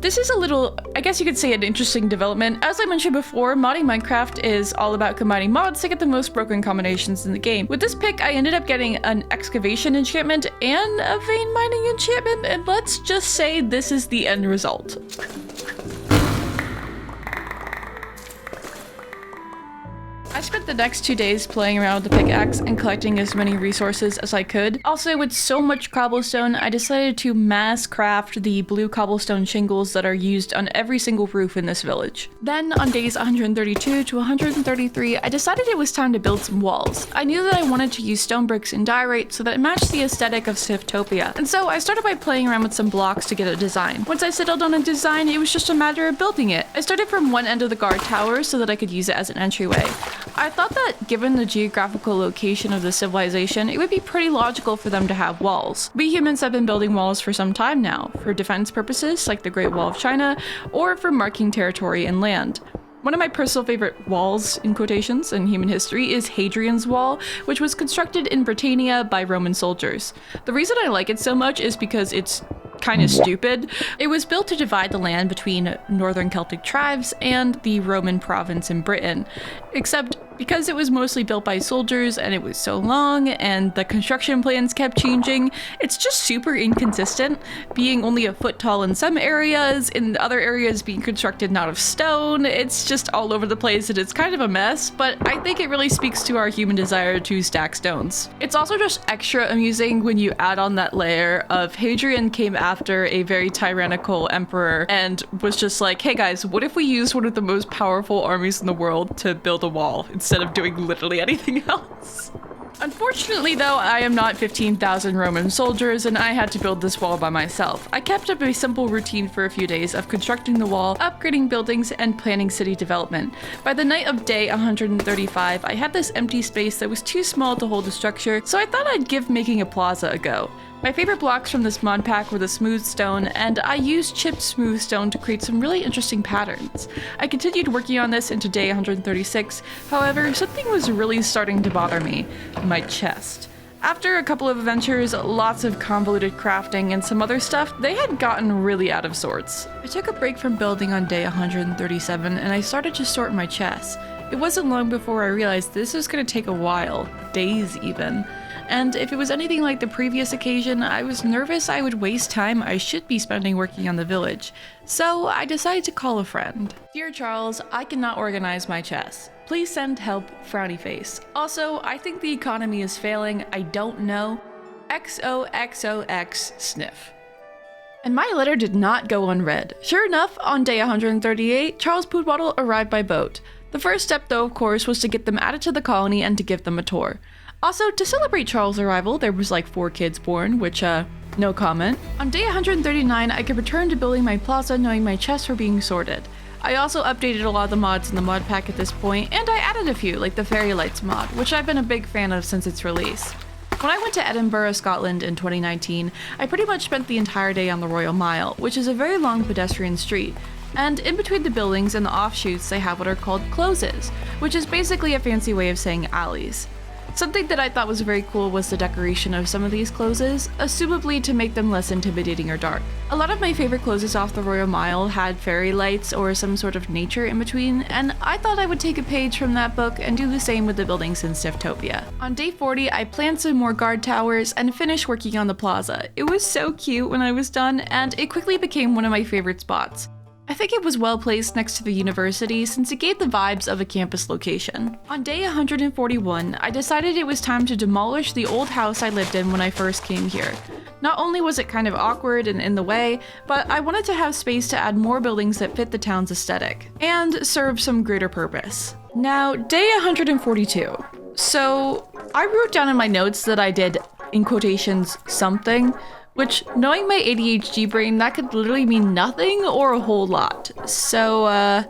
This is a little, I guess you could say, an interesting development. As I mentioned before, modding Minecraft is all about combining mods to get the most broken combinations in the game. With this pick, I ended up getting an excavation enchantment and a vein mining enchantment, and let's just say this is the end result. I spent the next 2 days playing around with the pickaxe and collecting as many resources as I could. Also, with so much cobblestone, I decided to mass craft the blue cobblestone shingles that are used on every single roof in this village. Then, on days 132 to 133, I decided it was time to build some walls. I knew that I wanted to use stone bricks and diorite so that it matched the aesthetic of Sniftopia, and so I started by playing around with some blocks to get a design. Once I settled on a design, it was just a matter of building it. I started from one end of the guard tower so that I could use it as an entryway. I thought that given the geographical location of the civilization, it would be pretty logical for them to have walls. We humans have been building walls for some time now, for defense purposes like the Great Wall of China, or for marking territory and land. One of my personal favorite walls, in quotations, in human history is Hadrian's Wall, which was constructed in Britannia by Roman soldiers. The reason I like it so much is because it's kind of stupid. It was built to divide the land between northern Celtic tribes and the Roman province in Britain, except because it was mostly built by soldiers and it was so long and the construction plans kept changing, it's just super inconsistent, being only a foot tall in some areas, in other areas being constructed not of stone. It's just all over the place and it's kind of a mess, but I think it really speaks to our human desire to stack stones. It's also just extra amusing when you add on that layer of Hadrian came after a very tyrannical emperor and was just like, hey guys, what if we used one of the most powerful armies in the world to build a wall instead of doing literally anything else? Unfortunately though, I am not 15,000 Roman soldiers and I had to build this wall by myself. I kept up a simple routine for a few days of constructing the wall, upgrading buildings, and planning city development. By the night of day 135, I had this empty space that was too small to hold a structure, so I thought I'd give making a plaza a go. My favorite blocks from this mod pack were the smooth stone, and I used chipped smooth stone to create some really interesting patterns. I continued working on this into day 136, however, something was really starting to bother me: my chest. After a couple of adventures, lots of convoluted crafting, and some other stuff, they had gotten really out of sorts. I took a break from building on day 137, and I started to sort my chest. It wasn't long before I realized this was going to take a while, days even. And if it was anything like the previous occasion, I was nervous I would waste time I should be spending working on the village. So I decided to call a friend. Dear Charles, I cannot organize my chess. Please send help, frowny face. Also, I think the economy is failing. I don't know. XOXOX Sniff. And my letter did not go unread. Sure enough, on day 138, Charles Poodwaddle arrived by boat. The first step though, of course, was to get them added to the colony and to give them a tour. Also, to celebrate Charles' arrival, there was like 4 kids born, which, no comment. On day 139, I could return to building my plaza knowing my chests were being sorted. I also updated a lot of the mods in the mod pack at this point, and I added a few, like the Fairy Lights mod, which I've been a big fan of since its release. When I went to Edinburgh, Scotland in 2019, I pretty much spent the entire day on the Royal Mile, which is a very long pedestrian street. And in between the buildings and the offshoots, they have what are called closes, which is basically a fancy way of saying alleys. Something that I thought was very cool was the decoration of some of these closes, assumably to make them less intimidating or dark. A lot of my favorite closes off the Royal Mile had fairy lights or some sort of nature in between, and I thought I would take a page from that book and do the same with the buildings in Sniftopia. On day 40, I planned some more guard towers and finished working on the plaza. It was so cute when I was done, and it quickly became one of my favorite spots. I think it was well placed next to the university since it gave the vibes of a campus location. On day 141, I decided it was time to demolish the old house I lived in when I first came here. Not only was it kind of awkward and in the way, but I wanted to have space to add more buildings that fit the town's aesthetic, and serve some greater purpose. Now, day 142. So, I wrote down in my notes that I did, in quotations, something, which, knowing my ADHD brain, that could literally mean nothing or a whole lot. So,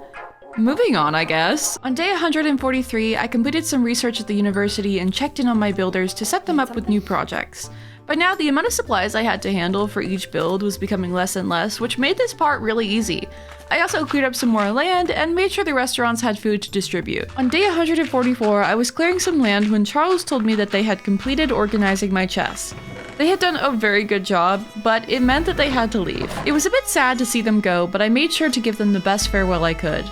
moving on, I guess. On day 143, I completed some research at the university and checked in on my builders to set them up with new projects. By now, the amount of supplies I had to handle for each build was becoming less and less, which made this part really easy. I also cleared up some more land and made sure the restaurants had food to distribute. On day 144, I was clearing some land when Charles told me that they had completed organizing my chests. They had done a very good job, but it meant that they had to leave. It was a bit sad to see them go, but I made sure to give them the best farewell I could.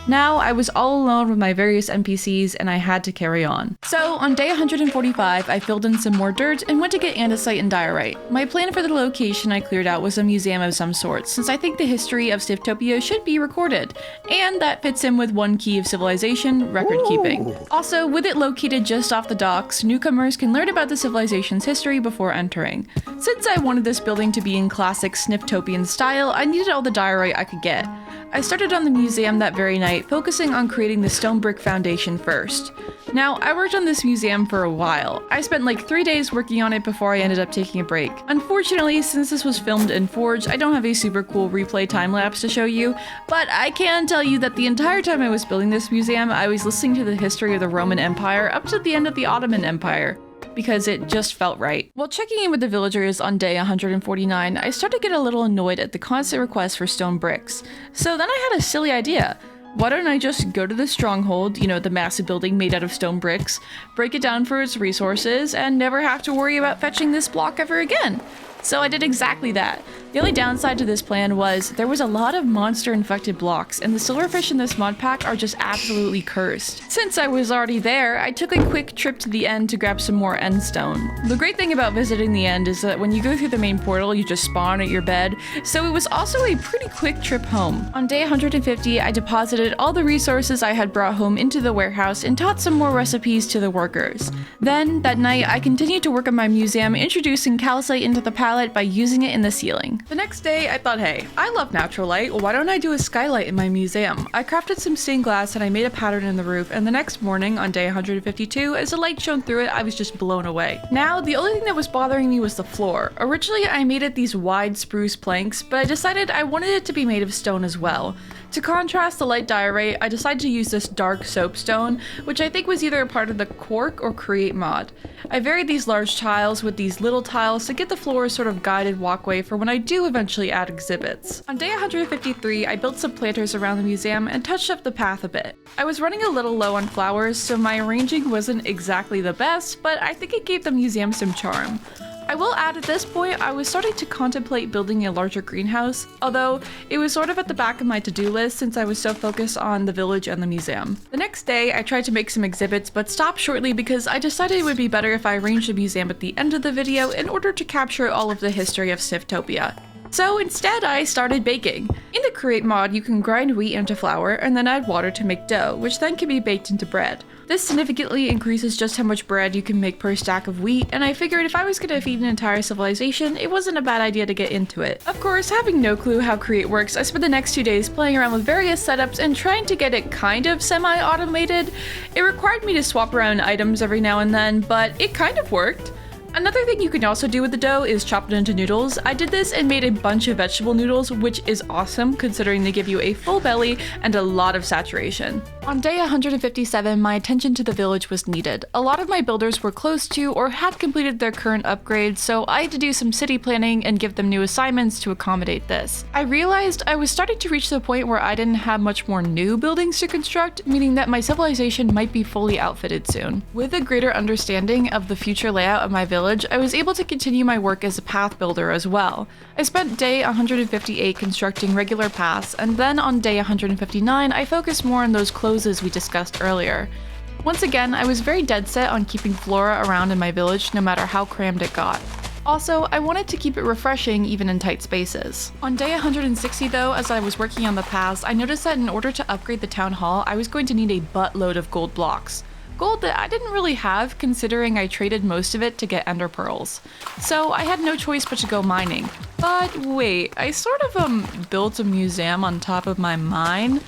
Now, I was all alone with my various NPCs and I had to carry on. So, on day 145, I filled in some more dirt and went to get andesite and diorite. My plan for the location I cleared out was a museum of some sort, since I think the history of Sniftopia should be recorded, and that fits in with one key of civilization, record keeping. Also, with it located just off the docks, newcomers can learn about the civilization's history before entering. Since I wanted this building to be in classic Sniftopian style, I needed all the diorite I could get. I started on the museum that very night, focusing on creating the stone brick foundation first. Now, I worked on this museum for a while. I spent like 3 days working on it before I ended up taking a break. Unfortunately, since this was filmed in Forge, I don't have a super cool replay time-lapse to show you, but I can tell you that the entire time I was building this museum, I was listening to the history of the Roman Empire up to the end of the Ottoman Empire, because it just felt right. While checking in with the villagers on day 149, I started to get a little annoyed at the constant requests for stone bricks. So then I had a silly idea. Why don't I just go to the stronghold, you know, the massive building made out of stone bricks, break it down for its resources, and never have to worry about fetching this block ever again? So I did exactly that. The only downside to this plan was there was a lot of monster-infected blocks, and the silverfish in this mod pack are just absolutely cursed. Since I was already there, I took a quick trip to the end to grab some more end stone. The great thing about visiting the end is that when you go through the main portal, you just spawn at your bed, so it was also a pretty quick trip home. On day 150, I deposited all the resources I had brought home into the warehouse and taught some more recipes to the workers. Then, that night, I continued to work on my museum, introducing calcite into the palette by using it in the ceiling. The next day, I thought, hey, I love natural light, why don't I do a skylight in my museum? I crafted some stained glass and I made a pattern in the roof, and the next morning, on day 152, as the light shone through it, I was just blown away. Now, the only thing that was bothering me was the floor. Originally, I made it these wide spruce planks, but I decided I wanted it to be made of stone as well. To contrast the light diorite, I decided to use this dark soapstone, which I think was either a part of the Cork or Create mod. I varied these large tiles with these little tiles to get the floor a sort of guided walkway for when I do eventually add exhibits. On day 153, I built some planters around the museum and touched up the path a bit. I was running a little low on flowers, so my arranging wasn't exactly the best, but I think it gave the museum some charm. I will add at this point, I was starting to contemplate building a larger greenhouse, although it was sort of at the back of my to-do list since I was so focused on the village and the museum. The next day, I tried to make some exhibits but stopped shortly because I decided it would be better if I arranged the museum at the end of the video in order to capture all of the history of Sniftopia. So instead, I started baking. In the Create mod, you can grind wheat into flour and then add water to make dough, which then can be baked into bread. This significantly increases just how much bread you can make per stack of wheat, and I figured if I was going to feed an entire civilization, it wasn't a bad idea to get into it. Of course, having no clue how Create works, I spent the next 2 days playing around with various setups and trying to get it kind of semi-automated. It required me to swap around items every now and then, but it kind of worked. Another thing you can also do with the dough is chop it into noodles. I did this and made a bunch of vegetable noodles, which is awesome considering they give you a full belly and a lot of saturation. On day 157, my attention to the village was needed. A lot of my builders were close to or had completed their current upgrades, so I had to do some city planning and give them new assignments to accommodate this. I realized I was starting to reach the point where I didn't have much more new buildings to construct, meaning that my civilization might be fully outfitted soon. With a greater understanding of the future layout of my village, I was able to continue my work as a path builder as well. I spent day 158 constructing regular paths, and then on day 159 I focused more on those closes we discussed earlier. Once again, I was very dead set on keeping flora around in my village no matter how crammed it got. Also, I wanted to keep it refreshing even in tight spaces. On day 160 though, as I was working on the paths, I noticed that in order to upgrade the town hall, I was going to need a buttload of gold blocks. Gold that I didn't really have, considering I traded most of it to get ender pearls. So I had no choice but to go mining. But wait, I sort of built a museum on top of my mine.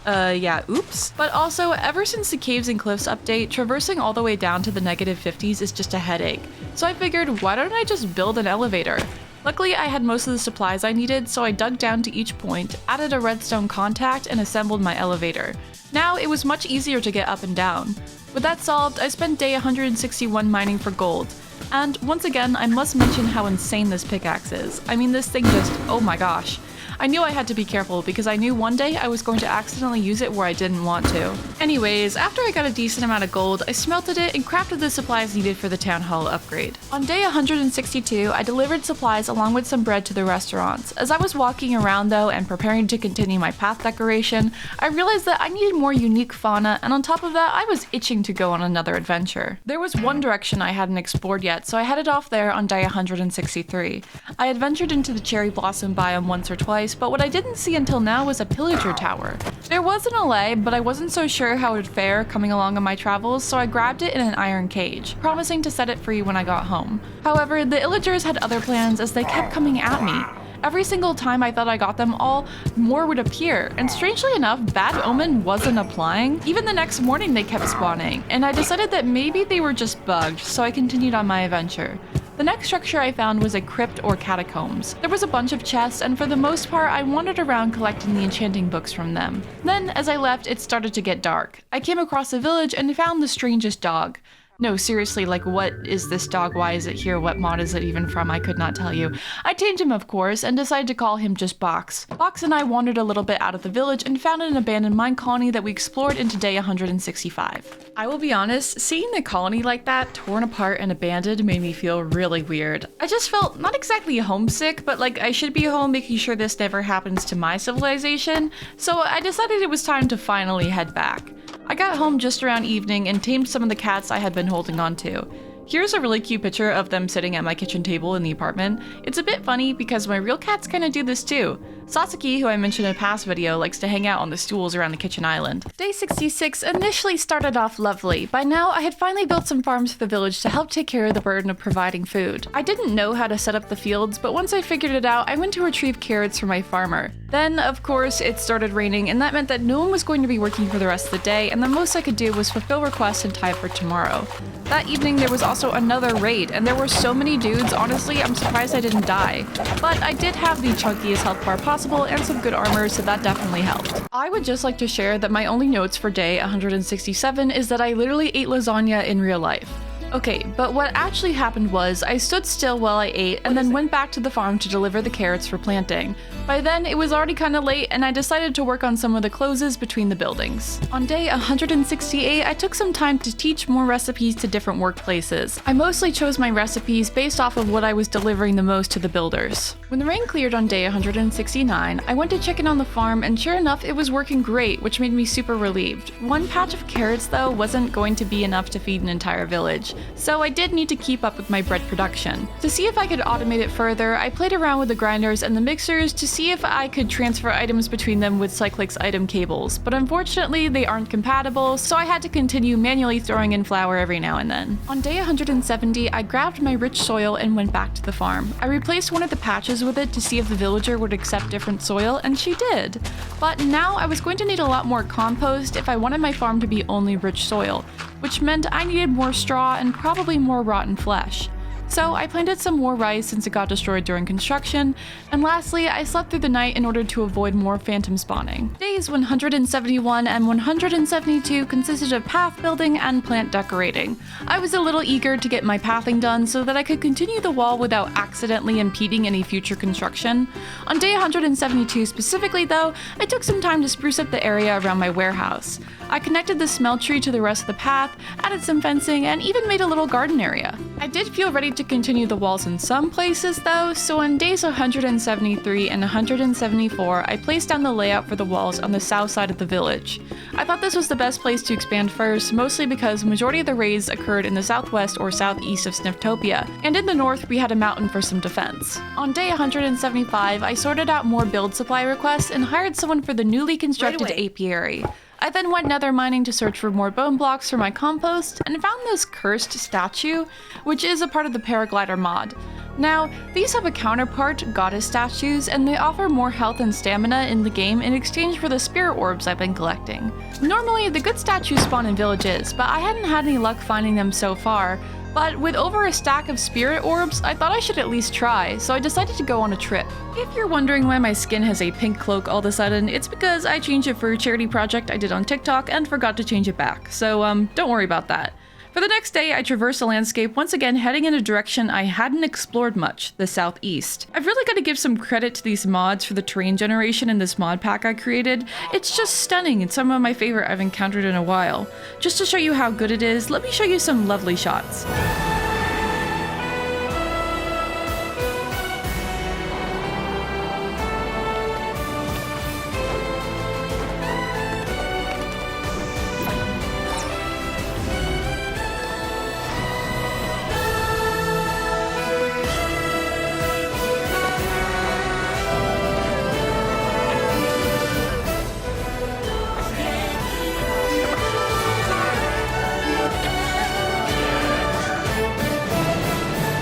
Yeah, oops. But also, ever since the Caves and Cliffs update, traversing all the way down to the -50s is just a headache. So I figured, why don't I just build an elevator? Luckily, I had most of the supplies I needed, so I dug down to each point, added a redstone contact, and assembled my elevator. Now, it was much easier to get up and down. With that solved, I spent day 161 mining for gold. And once again, I must mention how insane this pickaxe is. I mean, this thing just, oh my gosh. I knew I had to be careful because I knew one day I was going to accidentally use it where I didn't want to. Anyways, after I got a decent amount of gold, I smelted it and crafted the supplies needed for the town hall upgrade. On day 162, I delivered supplies along with some bread to the restaurants. As I was walking around though and preparing to continue my path decoration, I realized that I needed more unique fauna, and on top of that, I was itching to go on another adventure. There was one direction I hadn't explored yet, so I headed off there on day 163. I had ventured into the cherry blossom biome once or twice, but what I didn't see until now was a pillager tower. There was an allay, but I wasn't so sure how it would fare coming along on my travels, so I grabbed it in an iron cage, promising to set it free when I got home. However, the illagers had other plans as they kept coming at me. Every single time I thought I got them all, more would appear, and strangely enough, bad omen wasn't applying. Even the next morning they kept spawning, and I decided that maybe they were just bugged, so I continued on my adventure. The next structure I found was a crypt or catacombs. There was a bunch of chests, and for the most part, I wandered around collecting the enchanting books from them. Then, as I left, it started to get dark. I came across a village and found the strangest dog. No, seriously, like, what is this dog? Why is it here? What mod is it even from? I could not tell you. I tamed him, of course, and decided to call him just Box. Box and I wandered a little bit out of the village and found an abandoned mine colony that we explored into day 165. I will be honest, seeing the colony like that, torn apart and abandoned, made me feel really weird. I just felt not exactly homesick, but like I should be home making sure this never happens to my civilization, so I decided it was time to finally head back. I got home just around evening and tamed some of the cats I had been holding on to. Here's a really cute picture of them sitting at my kitchen table in the apartment. It's a bit funny because my real cats kinda do this too. Satsuki, who I mentioned in a past video, likes to hang out on the stools around the kitchen island. Day 66 initially started off lovely. By now, I had finally built some farms for the village to help take care of the burden of providing food. I didn't know how to set up the fields, but once I figured it out, I went to retrieve carrots from my farmer. Then, of course, it started raining, and that meant that no one was going to be working for the rest of the day, and the most I could do was fulfill requests in time for tomorrow. That evening, there was also another raid, and there were so many dudes, honestly, I'm surprised I didn't die. But I did have the chunkiest health bar possible and some good armor, so that definitely helped. I would just like to share that my only notes for day 167 is that I literally ate lasagna in real life. Okay, but what actually happened was I stood still while I ate and then went back to the farm to deliver the carrots for planting. By then, it was already kinda late and I decided to work on some of the closes between the buildings. On day 168, I took some time to teach more recipes to different workplaces. I mostly chose my recipes based off of what I was delivering the most to the builders. When the rain cleared on day 169, I went to check in on the farm and sure enough, it was working great, which made me super relieved. One patch of carrots though wasn't going to be enough to feed an entire village. So I did need to keep up with my bread production. To see if I could automate it further, I played around with the grinders and the mixers to see if I could transfer items between them with Cyclix item cables, but unfortunately they aren't compatible, so I had to continue manually throwing in flour every now and then. On day 170, I grabbed my rich soil and went back to the farm. I replaced one of the patches with it to see if the villager would accept different soil, and she did. But now I was going to need a lot more compost if I wanted my farm to be only rich soil, which meant I needed more straw and probably more rotten flesh. So I planted some more rice since it got destroyed during construction, and lastly, I slept through the night in order to avoid more phantom spawning. Days 171 and 172 consisted of path building and plant decorating. I was a little eager to get my pathing done so that I could continue the wall without accidentally impeding any future construction. On day 172 specifically though, I took some time to spruce up the area around my warehouse. I connected the smelt tree to the rest of the path, added some fencing, and even made a little garden area. I did feel ready to continue the walls in some places though, so on days 173 and 174 I placed down the layout for the walls on the south side of the village. I thought this was the best place to expand first, mostly because the majority of the raids occurred in the southwest or southeast of Sniftopia, and in the north we had a mountain for some defense. On day 175 I sorted out more build supply requests and hired someone for the newly constructed apiary. I then went nether mining to search for more bone blocks for my compost, and found this cursed statue, which is a part of the paraglider mod. Now, these have a counterpart, goddess statues, and they offer more health and stamina in the game in exchange for the spirit orbs I've been collecting. Normally, the good statues spawn in villages, but I hadn't had any luck finding them so far. But with over a stack of spirit orbs, I thought I should at least try, so I decided to go on a trip. If you're wondering why my skin has a pink cloak all of a sudden, it's because I changed it for a charity project I did on TikTok and forgot to change it back, so don't worry about that. For the next day, I traversed the landscape, once again heading in a direction I hadn't explored much, the southeast. I've really got to give some credit to these mods for the terrain generation in this mod pack I created. It's just stunning and some of my favorite I've encountered in a while. Just to show you how good it is, let me show you some lovely shots.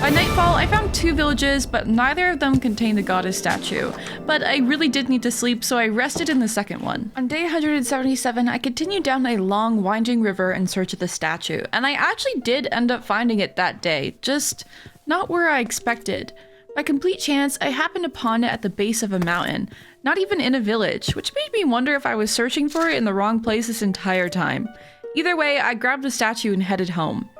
By nightfall, I found 2 villages, but neither of them contained the goddess statue. But I really did need to sleep, so I rested in the second one. On day 177, I continued down a long, winding river in search of the statue, and I actually did end up finding it that day, just not where I expected. By complete chance, I happened upon it at the base of a mountain, not even in a village, which made me wonder if I was searching for it in the wrong place this entire time. Either way, I grabbed the statue and headed home.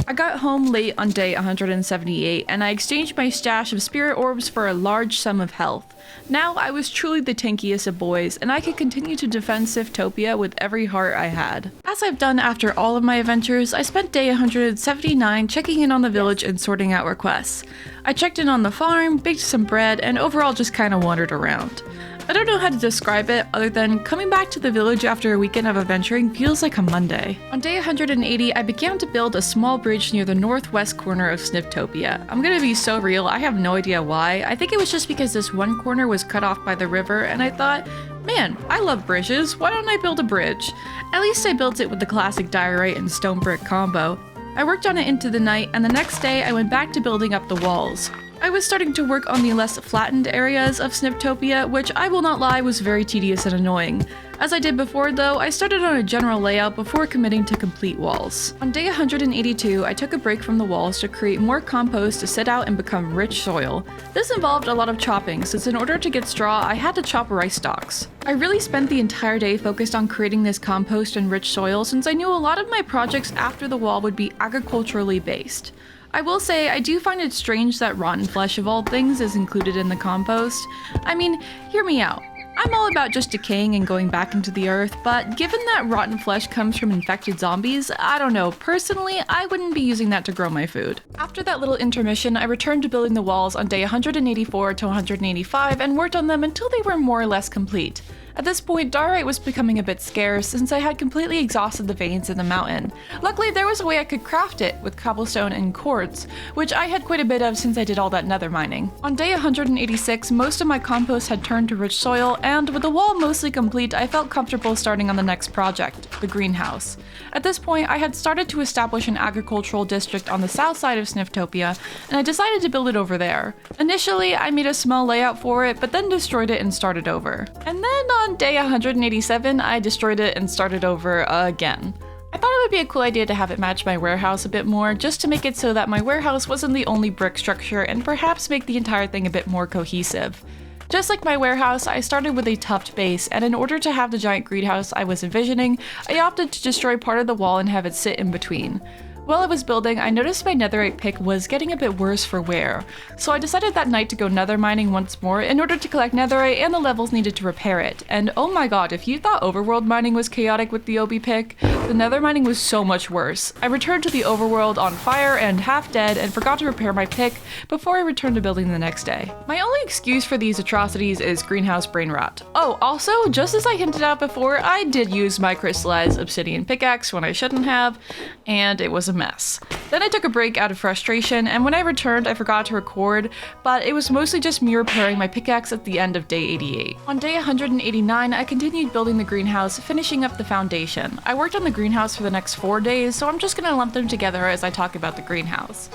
I got home late on day 178, and I exchanged my stash of spirit orbs for a large sum of health. Now I was truly the tankiest of boys, and I could continue to defend Sniftopia with every heart I had. As I've done after all of my adventures, I spent day 179 checking in on the village and sorting out requests. I checked in on the farm, baked some bread, and overall just kinda wandered around. I don't know how to describe it other than coming back to the village after a weekend of adventuring feels like a Monday. On day 180, I began to build a small bridge near the northwest corner of Sniftopia. I'm gonna be so real, I have no idea why. I think it was just because this one corner was cut off by the river, and I thought, man, I love bridges, why don't I build a bridge? At least I built it with the classic diorite and stone brick combo. I worked on it into the night, and the next day I went back to building up the walls. I was starting to work on the less flattened areas of Sniftopia, which I will not lie was very tedious and annoying. As I did before though, I started on a general layout before committing to complete walls. On day 182, I took a break from the walls to create more compost to sit out and become rich soil. This involved a lot of chopping, since in order to get straw, I had to chop rice stalks. I really spent the entire day focused on creating this compost and rich soil, since I knew a lot of my projects after the wall would be agriculturally based. I will say, I do find it strange that rotten flesh of all things is included in the compost. I mean, hear me out. I'm all about just decaying and going back into the earth, but given that rotten flesh comes from infected zombies, I don't know, personally, I wouldn't be using that to grow my food. After that little intermission, I returned to building the walls on day 184 to 185 and worked on them until they were more or less complete. At this point, diorite was becoming a bit scarce since I had completely exhausted the veins in the mountain. Luckily, there was a way I could craft it with cobblestone and quartz, which I had quite a bit of since I did all that nether mining. On day 186, most of my compost had turned to rich soil, and with the wall mostly complete, I felt comfortable starting on the next project, the greenhouse. At this point, I had started to establish an agricultural district on the south side of Sniftopia, and I decided to build it over there. Initially, I made a small layout for it, but then destroyed it and started over. And then on day 187, I destroyed it and started over again. I thought it would be a cool idea to have it match my warehouse a bit more, just to make it so that my warehouse wasn't the only brick structure and perhaps make the entire thing a bit more cohesive. Just like my warehouse, I started with a tuft base, and in order to have the giant greenhouse I was envisioning, I opted to destroy part of the wall and have it sit in between. While I was building, I noticed my netherite pick was getting a bit worse for wear, so I decided that night to go nether mining once more in order to collect netherite and the levels needed to repair it. And oh my god, if you thought overworld mining was chaotic with the OB pick, the nether mining was so much worse. I returned to the overworld on fire and half dead and forgot to repair my pick before I returned to building the next day. My only excuse for these atrocities is greenhouse brain rot. Oh, also, just as I hinted at before, I did use my crystallized obsidian pickaxe when I shouldn't have, and it was a mess. Then I took a break out of frustration, and when I returned I forgot to record, but it was mostly just me repairing my pickaxe at the end of day 88. On day 189, I continued building the greenhouse, finishing up the foundation. I worked on the greenhouse for the next 4 days, so I'm just gonna lump them together as I talk about the greenhouse.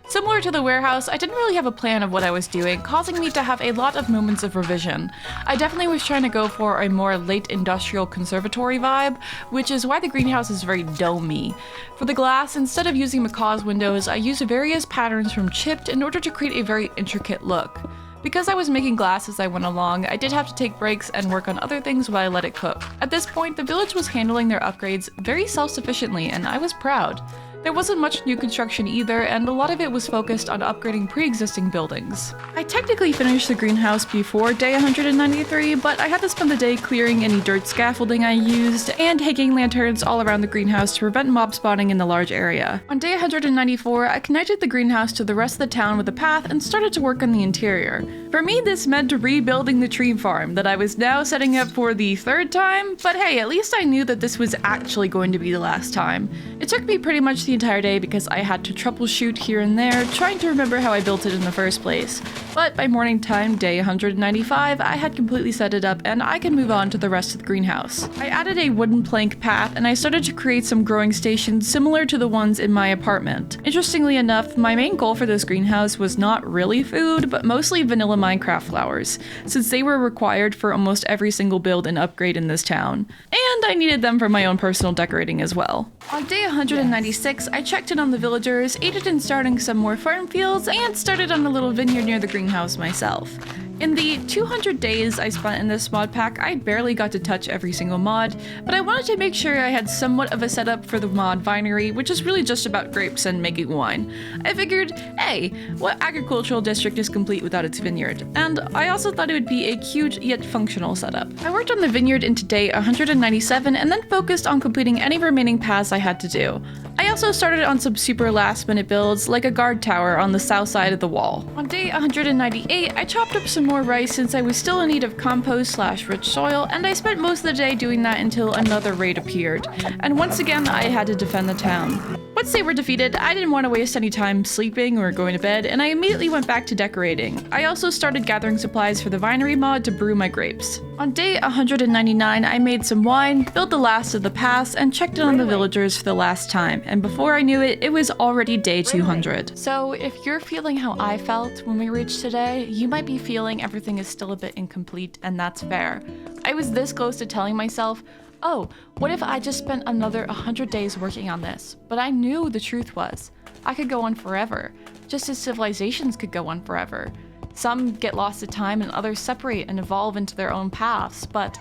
Similar to the warehouse, I didn't really have a plan of what I was doing, causing me to have a lot of moments of revision. I definitely was trying to go for a more late industrial conservatory vibe, which is why the greenhouse is very domey. For the glass, instead of using macaw's windows, I used various patterns from chipped in order to create a very intricate look. Because I was making glass as I went along, I did have to take breaks and work on other things while I let it cook. At this point, the village was handling their upgrades very self-sufficiently, and I was proud. There wasn't much new construction either, and a lot of it was focused on upgrading pre-existing buildings. I technically finished the greenhouse before day 193, but I had to spend the day clearing any dirt scaffolding I used and hanging lanterns all around the greenhouse to prevent mob spawning in the large area. On day 194, I connected the greenhouse to the rest of the town with a path and started to work on the interior. For me, this meant rebuilding the tree farm that I was now setting up for the 3rd time, but hey, at least I knew that this was actually going to be the last time. It took me pretty much the entire day because I had to troubleshoot here and there, trying to remember how I built it in the first place. But by morning time, day 195, I had completely set it up and I could move on to the rest of the greenhouse. I added a wooden plank path and I started to create some growing stations similar to the ones in my apartment. Interestingly enough, my main goal for this greenhouse was not really food, but mostly vanilla Minecraft flowers, since they were required for almost every single build and upgrade in this town. And I needed them for my own personal decorating as well. On day 196, I checked in on the villagers, aided in starting some more farm fields, and started on a little vineyard near the greenhouse myself. In the 200 days I spent in this mod pack, I barely got to touch every single mod, but I wanted to make sure I had somewhat of a setup for the mod vinery, which is really just about grapes and making wine. I figured, hey, what agricultural district is complete without its vineyard? And I also thought it would be a cute yet functional setup. I worked on the vineyard into day 197 and then focused on completing any remaining paths I had to do. I also started on some super last minute builds, like a guard tower on the south side of the wall. On day 198, I chopped up some more rice since I was still in need of compost/rich soil, and I spent most of the day doing that until another raid appeared. And once again, I had to defend the town. Once they were defeated, I didn't want to waste any time sleeping or going to bed, and I immediately went back to decorating. I also started gathering supplies for the vinery mod to brew my grapes. On day 199, I made some wine, built the last of the paths, and checked in on the villagers for the last time, and before I knew it, it was already day 200. So if you're feeling how I felt when we reached today, you might be feeling everything is still a bit incomplete, and that's fair. I was this close to telling myself, oh, what if I just spent another 100 days working on this? But I knew the truth was, I could go on forever, just as civilizations could go on forever. Some get lost to time and others separate and evolve into their own paths, but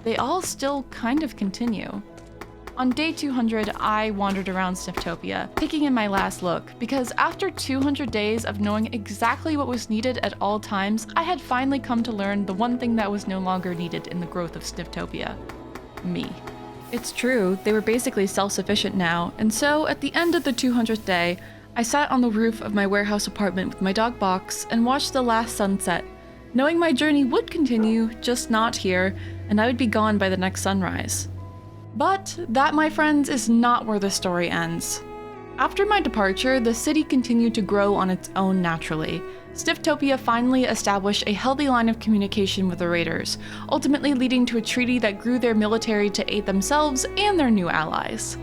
they all still kind of continue. On day 200, I wandered around Sniftopia, taking in my last look, because after 200 days of knowing exactly what was needed at all times, I had finally come to learn the one thing that was no longer needed in the growth of Sniftopia. Me. It's true, they were basically self-sufficient now, and so at the end of the 200th day, I sat on the roof of my warehouse apartment with my dog Box and watched the last sunset, knowing my journey would continue, just not here, and I would be gone by the next sunrise. But that, my friends, is not where the story ends. After my departure, the city continued to grow on its own naturally. Sniftopia finally established a healthy line of communication with the raiders, ultimately leading to a treaty that grew their military to aid themselves and their new allies.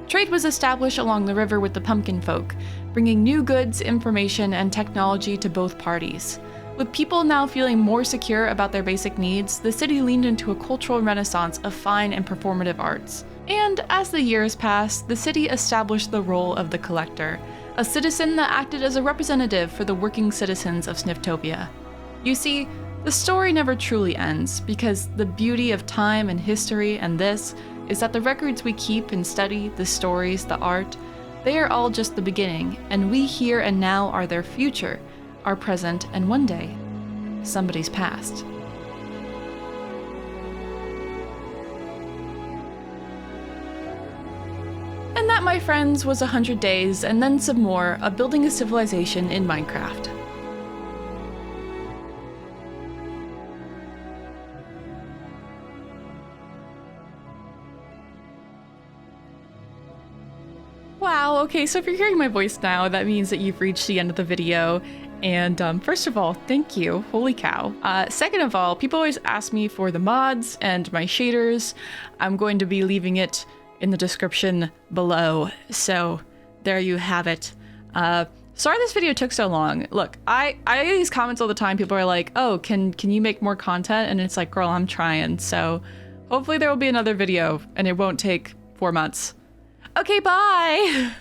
Trade was established along the river with the Pumpkin Folk, bringing new goods, information, and technology to both parties. With people now feeling more secure about their basic needs, the city leaned into a cultural renaissance of fine and performative arts. And as the years passed, the city established the role of the collector, a citizen that acted as a representative for the working citizens of Sniftopia. You see, the story never truly ends, because the beauty of time and history and this is that the records we keep and study, the stories, the art, They are all just the beginning, and we here and now are their future, our present, and one day, somebody's past. And that, my friends, was 100 days, and then some more, of building a civilization in Minecraft. Wow, okay, so if you're hearing my voice now, that means that you've reached the end of the video. And first of all, thank you, holy cow. Second of all, people always ask me for the mods and my shaders. I'm going to be leaving it in the description below, so there you have it. Sorry this video took so long. Look, I get these comments all the time. People are like, oh, can you make more content? And it's like, girl, I'm trying. So hopefully there will be another video and it won't take 4 months. Okay, bye!